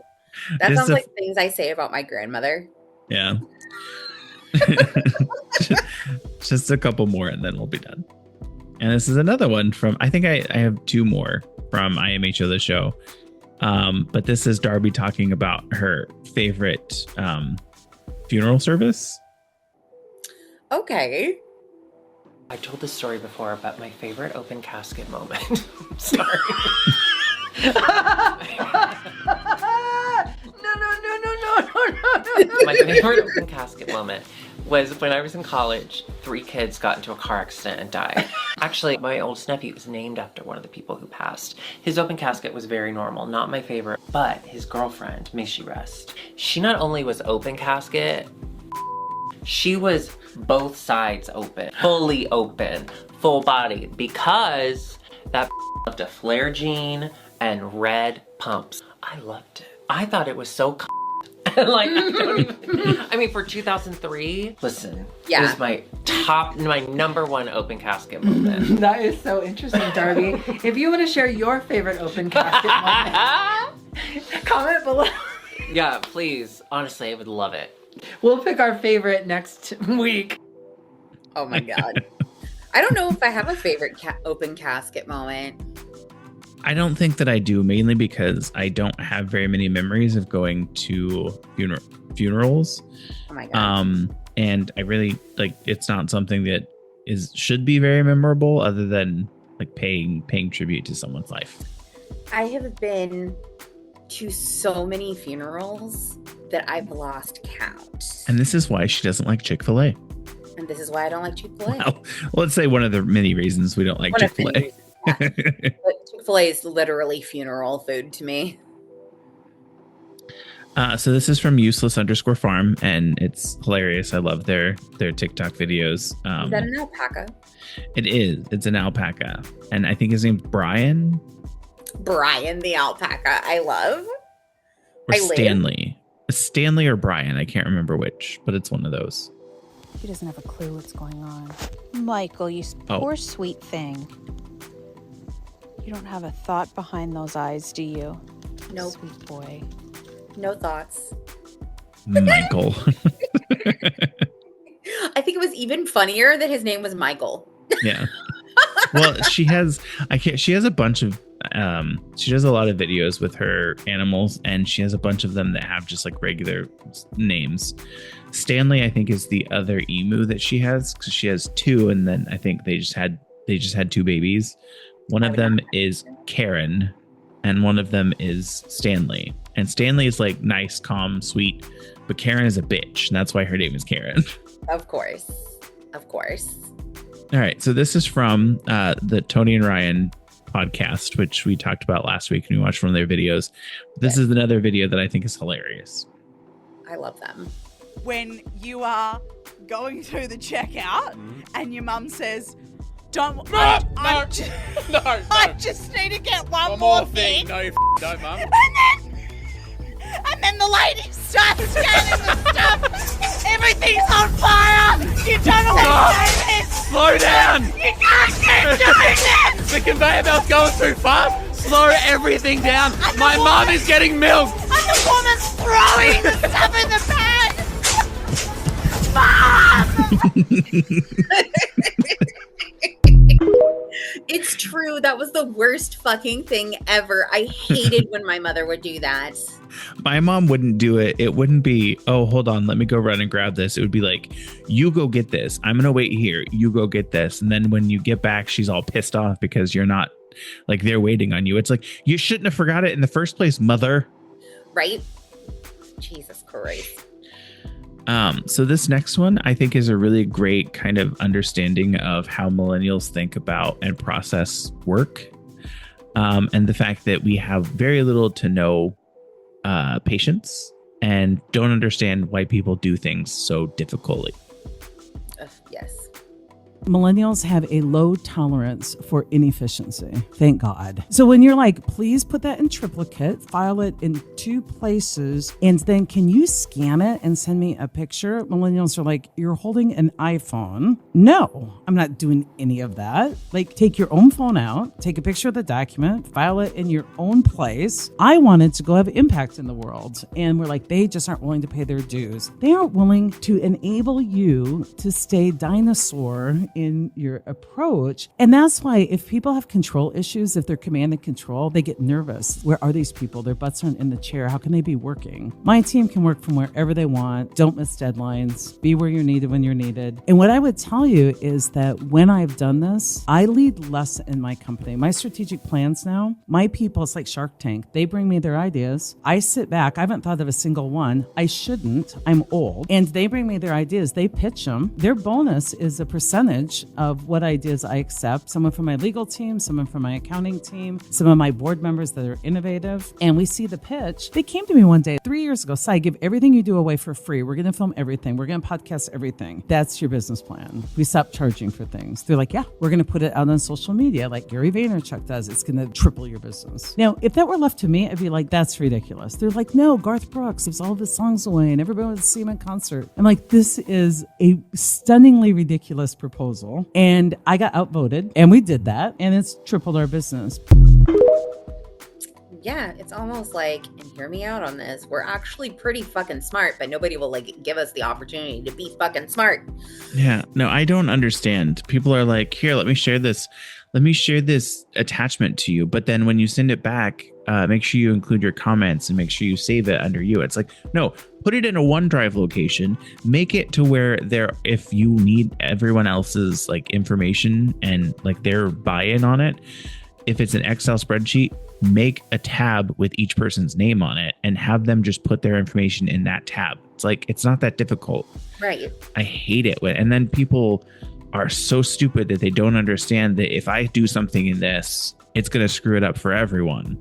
That Just sounds a- like things I say about my grandmother. Yeah. Just a couple more and then we'll be done. And this is another one from, I think I have two more from IMHO the show. But this is Darby talking about her favorite funeral service. Okay. I told this story before about my favorite open casket moment. I'm sorry. My favorite open casket moment was when I was in college. 3 kids got into a car accident and died. Actually, my oldest nephew was named after one of the people who passed. His open casket was very normal, not my favorite, but his girlfriend, may she rest. She not only was open casket, she was both sides open, fully open, full body, because that loved a flare jean and red pumps. I loved it. I thought it was so like, I mean, for 2003, listen, it was my number one open casket moment. That is so interesting, Darby. If you want to share your favorite open casket moment, comment below. Yeah, please. Honestly, I would love it. We'll pick our favorite next week. Oh my God. I don't know if I have a favorite open casket moment. I don't think that I do, mainly because I don't have very many memories of going to funerals. Oh my God. And I really it's not something that should be very memorable, other than like paying tribute to someone's life. I have been to so many funerals that I've lost count. And this is why she doesn't like Chick-fil-A. And this is why I don't like Chick-fil-A. Well, let's say one of the many reasons we don't like One of the Chick-fil-A. But Chick-fil-A is literally funeral food to me. So this is from useless_farm, and it's hilarious. I love their TikTok videos. Is that an alpaca? It is. It's an alpaca, and I think his name's Brian. Brian the alpaca. I love. Or Stanley. Stanley or Brian. I can't remember which, but it's one of those. He doesn't have a clue what's going on. Michael, you poor sweet thing. You don't have a thought behind those eyes, do you? No. Sweet boy. No thoughts. Michael. I think it was even funnier that his name was Michael. Yeah. Well, she has a bunch of she does a lot of videos with her animals, and she has a bunch of them that have just like regular names. Stanley, I think, is the other emu that she has, because she has two, and then I think they just had two babies. One of them is Karen, and one of them is Stanley. And Stanley is like nice, calm, sweet, but Karen is a bitch, and that's why her name is Karen. Of course. Of course. All right, so this is from the Tony and Ryan podcast, which we talked about last week, and we watched one of their videos. This is another video that I think is hilarious. I love them. When you are going through the checkout and your mum says, "Don't, I just need to get one more thing." No, you don't, Mum. And then the lady starts scanning the stuff. Everything's on fire. You don't know what to do this. Slow down. You can't keep doing this. The conveyor belt's going too fast. Slow everything down. My mum is getting milk. And the woman's throwing the stuff in the pan. It's true. That was the worst fucking thing ever. I hated when my mother would do that. My mom wouldn't do it. It wouldn't be, oh, hold on, let me go run and grab this. It would be like, you go get this. I'm going to wait here. You go get this. And then when you get back, she's all pissed off because you're not, like, they're waiting on you. It's like, you shouldn't have forgot it in the first place, mother. Right? Jesus Christ. So this next one, I think, is a really great kind of understanding of how millennials think about and process work. And the fact that we have very little to no patience and don't understand why people do things so difficultly. Yes. Millennials have a low tolerance for inefficiency. Thank God. So when you're like, please put that in triplicate, file it in 2 places, and then can you scan it and send me a picture? Millennials are like, you're holding an iPhone. No, I'm not doing any of that. Like, take your own phone out, take a picture of the document, file it in your own place. I wanted to go have impact in the world. And we're like, they just aren't willing to pay their dues. They aren't willing to enable you to stay dinosaur in your approach. And that's why if people have control issues, if they're command and control, they get nervous. Where are these people? Their butts aren't in the chair. How can they be working? My team can work from wherever they want. Don't miss deadlines. Be where you're needed when you're needed. And what I would tell you is that when I've done this, I lead less in my company. My strategic plans now, my people, it's like Shark Tank. They bring me their ideas. I sit back. I haven't thought of a single one. I shouldn't. I'm old. And they bring me their ideas. They pitch them. Their bonus is a percentage of what ideas I accept. Someone from my legal team, someone from my accounting team, some of my board members that are innovative. And we see the pitch. They came to me one day 3 years ago. Sai, give everything you do away for free. We're going to film everything. We're going to podcast everything. That's your business plan. We stopped charging for things. They're like, yeah, we're going to put it out on social media like Gary Vaynerchuk does. It's going to triple your business. Now, if that were left to me, I'd be like, that's ridiculous. They're like, no, Garth Brooks gives all of his songs away and everybody wants to see him in concert. I'm like, this is a stunningly ridiculous proposal. And I got outvoted, and we did that, and it's tripled our business. Yeah, it's almost like, and hear me out on this, we're actually pretty fucking smart, but nobody will like give us the opportunity to be fucking smart. Yeah, no, I don't understand. People are like, here, let me share this attachment to you. But then when you send it back, make sure you include your comments and make sure you save it under you. It's like, no, put it in a OneDrive location, make it to where if you need everyone else's like information and like their buy-in on it, if it's an Excel spreadsheet, make a tab with each person's name on it and have them just put their information in that tab. It's like, it's not that difficult. Right. I hate it. And then people are so stupid that they don't understand that if I do something in this, it's going to screw it up for everyone.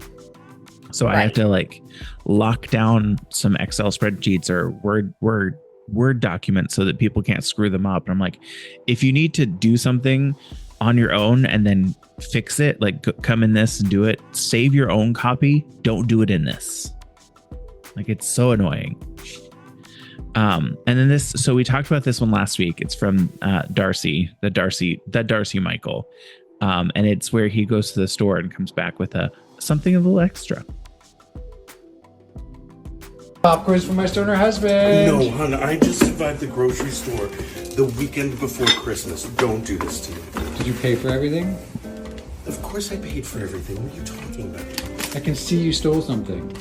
So I have to like lock down some Excel spreadsheets or Word documents so that people can't screw them up. And I'm like, if you need to do something on your own and then fix it, like come in this and do it, save your own copy. Don't do it in this. Like, it's so annoying. And then this, so we talked about this one last week. It's from Darcy Michael. And it's where he goes to the store and comes back with something a little extra. Pop quiz for my stoner husband. No, hon, I just survived the grocery store the weekend before Christmas. Don't do this to me. Did you pay for everything? Of course I paid for everything. What are you talking about? I can see you stole something.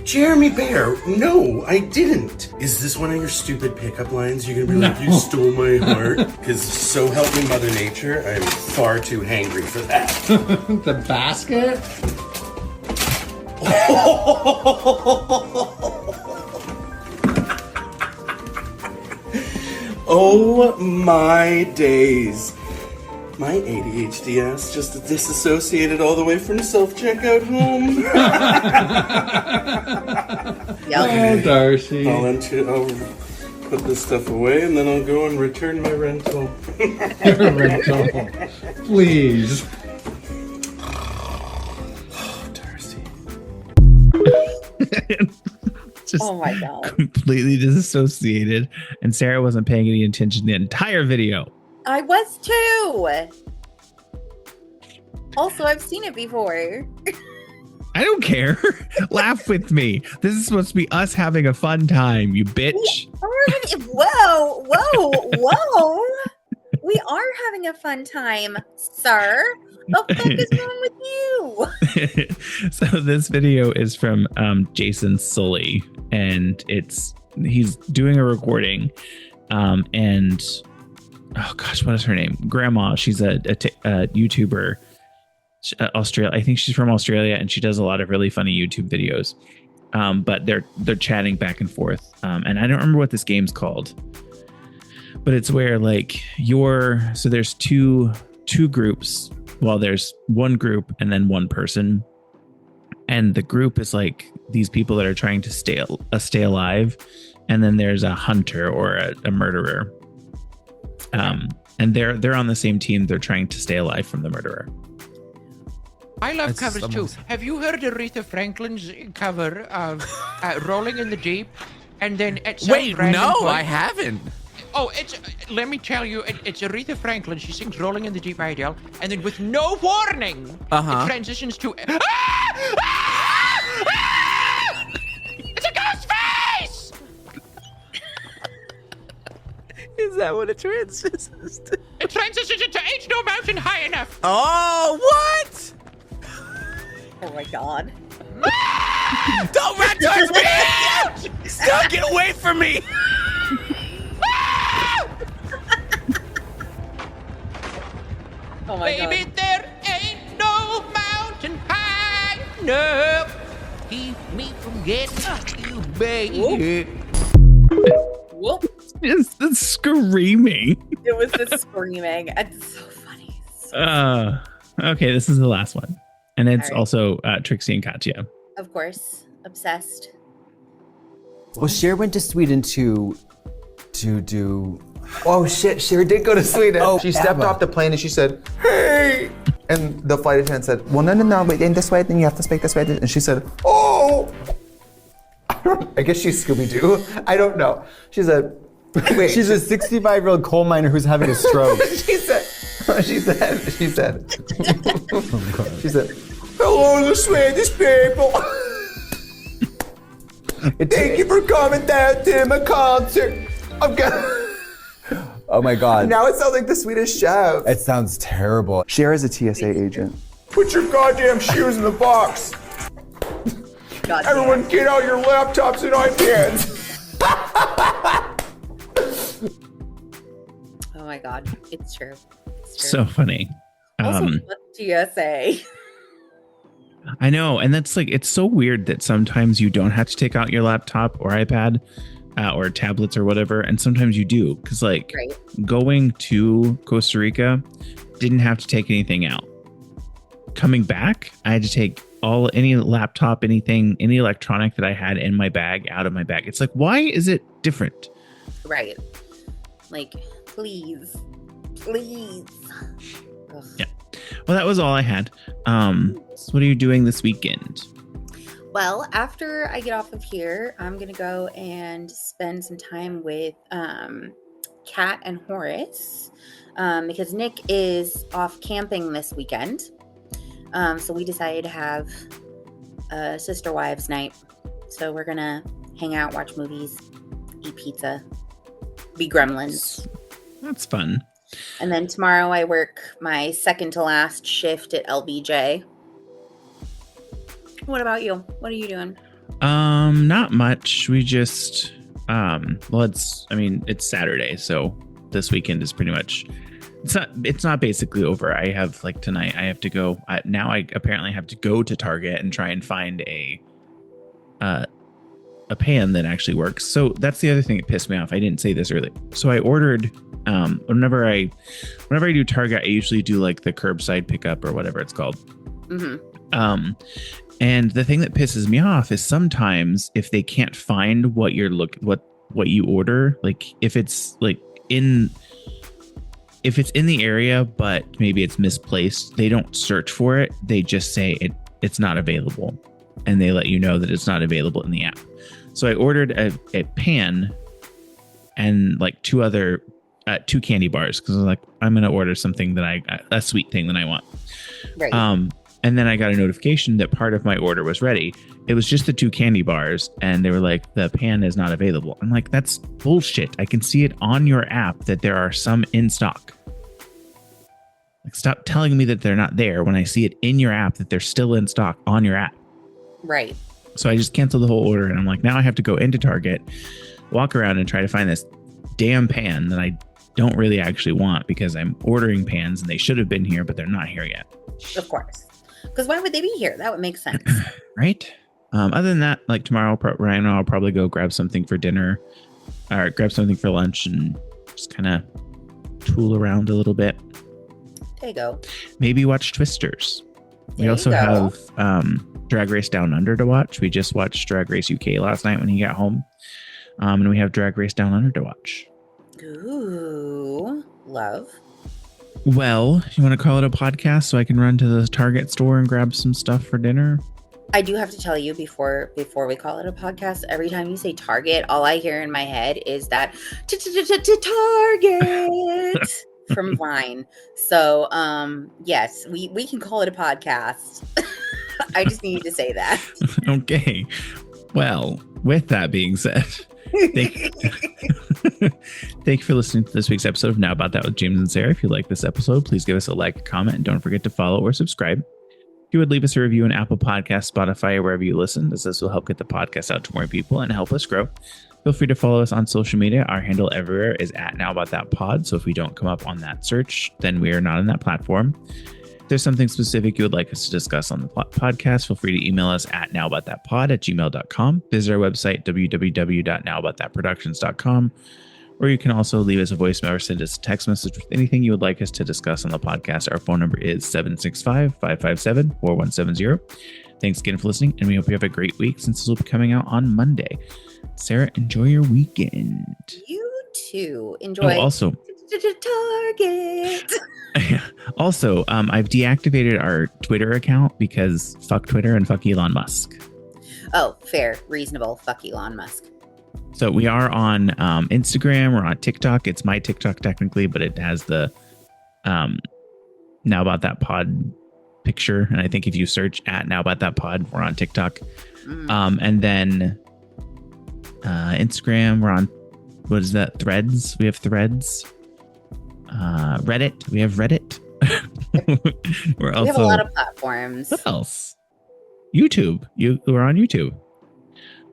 Jeremy Bear, no, I didn't. Is this one of your stupid pickup lines? You're gonna be like, you stole my heart? Because so help me Mother Nature, I'm far too hangry for that. The basket? Oh my days. My ADHD ass just disassociated all the way from self-checkout home. Oh, Darcy. I'll put this stuff away and then I'll go and return my rental. Your rental. Please. Just oh my God. Completely disassociated. And Sarah wasn't paying any attention the entire video. I was too. Also, I've seen it before. I don't care. Laugh with me. This is supposed to be us having a fun time, you bitch. Whoa. We are having a fun time, sir. What the fuck is wrong with you? So this video is from Jason Sully, and he's doing a recording, and oh gosh, what is her name? Grandma. She's a YouTuber, Australia. I think she's from Australia, and she does a lot of really funny YouTube videos. But they're chatting back and forth, and I don't remember what this game's called, but it's where like so there's two groups. Well, there's one group and then one person, and the group is like these people that are trying to stay alive, and then there's a hunter or a murderer, and they're on the same team. They're trying to stay alive from the murderer. I love covers too. Have you heard Aretha Franklin's cover of "Rolling in the Deep"? And then at some random point, I haven't. Oh, let me tell you, it's Aretha Franklin. She sings "Rolling in the Deep" by Adele, and then with no warning, it transitions to it's a ghost face. Is that what it transitions to? It transitions into "Ain't No Mountain High Enough." Oh, what? Oh my God. Don't run towards me! Stop! Get away from me! Oh my Baby, God. there ain't no mountain high enough. Keep me from getting to you, baby. Whoop. Just the screaming. It was the screaming. It's so funny. Okay, this is the last one. And it's All right. also Trixie and Katya. Of course. Obsessed. Well, Cher went to Sweden to do. Oh shit! Cher did go to Sweden. Oh, she stepped off the plane and she said, "Hey!" And the flight attendant said, "Well, no, wait, in this way, then you have to speak this way." And she said, "Oh!" I guess she's Scooby-Doo. I don't know. She said, "Wait." She's a 65-year-old coal miner who's having a stroke. She said, "Hello, the Swedish people. Thank you for coming down to my concert. I'm gonna." Oh my God. Now it sounds like the Swedish Chef. It sounds terrible. Cher is a TSA agent. Put your goddamn shoes in the box. Everyone get out your laptops and iPads. Oh my God. It's true. It's true. So funny. Also, fuck GSA. I know, and that's like, it's so weird that sometimes you don't have to take out your laptop or iPad or tablets or whatever, and sometimes you do, because like going to Costa Rica, didn't have to take anything out. Coming back, I had to take any laptop, anything, any electronic that I had in my bag out of my bag. It's like, why is it different? Right. Like, please. Ugh. Yeah. Well, that was all I had. So what are you doing this weekend? Well, after I get off of here, I'm going to go and spend some time with Kat and Horace because Nick is off camping this weekend. So we decided to have a Sister Wives night. So we're going to hang out, watch movies, eat pizza, be gremlins. That's fun. And then tomorrow I work my second to last shift at LBJ. What about you? What are you doing? Not much. We just it's Saturday, so this weekend is pretty much it's not basically over. I have like tonight I have to go now I apparently have to go to Target and try and find a pan that actually works. So that's the other thing that pissed me off. I didn't say this earlier. So I ordered whenever I do Target, I usually do like the curbside pickup or whatever it's called. Mm-hmm. And the thing that pisses me off is sometimes if they can't find what you're what you order, like if it's in the area, but maybe it's misplaced, they don't search for it. They just say it's not available, and they let you know that it's not available in the app. So I ordered a pan and like two candy bars because I was like, I'm going to order something that a sweet thing that I want. Right. And then I got a notification that part of my order was ready. It was just the 2 candy bars, and they were like, the pan is not available. I'm like, that's bullshit. I can see it on your app that there are some in stock. Like, stop telling me that they're not there when I see it in your app that they're still in stock on your app. Right. So I just canceled the whole order, and I'm like, now I have to go into Target, walk around and try to find this damn pan that I don't really actually want because I'm ordering pans and they should have been here, but they're not here yet. Of course. Because why would they be here? That would make sense. Right. Other than that, like tomorrow, Ryan and I'll probably go grab something for dinner or grab something for lunch and just kind of tool around a little bit. There you go. Maybe watch Twisters. We also have Drag Race Down Under to watch. We just watched Drag Race UK last night when he got home. And we have Drag Race Down Under to watch. Ooh, love. Well, you want to call it a podcast so I can run to the Target store and grab some stuff for dinner? I do have to tell you before we call it a podcast, every time you say Target, all I hear in my head is that Target from Vine. So, yes, we can call it a podcast. I just need to say that. Okay. Well, with that being said, thank you for listening to this week's episode of Now About That with James and Sarah. If you like this episode, please give us a like, a comment, and don't forget to follow or subscribe. If you would leave us a review on Apple Podcasts, Spotify, or wherever you listen, as this will help get the podcast out to more people and help us grow. Feel free to follow us on social media. Our handle everywhere is @NowAboutThatPod. So if we don't come up on that search, then we are not on that platform. If there's something specific you would like us to discuss on the podcast, feel free to email us at nowaboutthatpod@gmail.com. Visit our website, www.nowaboutthatproductions.com, or you can also leave us a voicemail or send us a text message with anything you would like us to discuss on the podcast. Our phone number is 765-557-4170. Thanks again for listening, and we hope you have a great week since this will be coming out on Monday. Sarah, enjoy your weekend. You too. Enjoy. Oh, also, Target. Also, I've deactivated our Twitter account because fuck Twitter and fuck Elon Musk. Oh, fair, reasonable. Fuck Elon Musk. So we are on Instagram. We're on TikTok. It's my TikTok technically, but it has the Now About That Pod picture. And I think if you search at Now About That Pod, we're on TikTok. And then Instagram, we're on, what is that? Threads. We have Threads. Reddit. We have Reddit. We have a lot of platforms. What else? YouTube. We're on YouTube.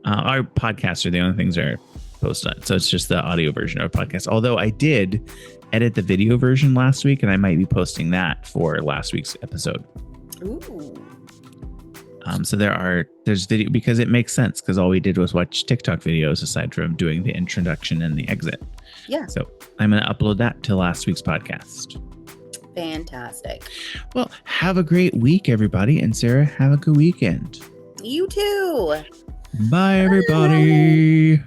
Our podcasts are the only things that are post on it. So it's just the audio version of a podcast. Although I did edit the video version last week, and I might be posting that for last week's episode. Ooh. So there's video, because it makes sense, because all we did was watch TikTok videos aside from doing the introduction and the exit. Yeah. So I'm going to upload that to last week's podcast. Fantastic. Well, have a great week, everybody. And Sarah, have a good weekend. You too. Bye, everybody.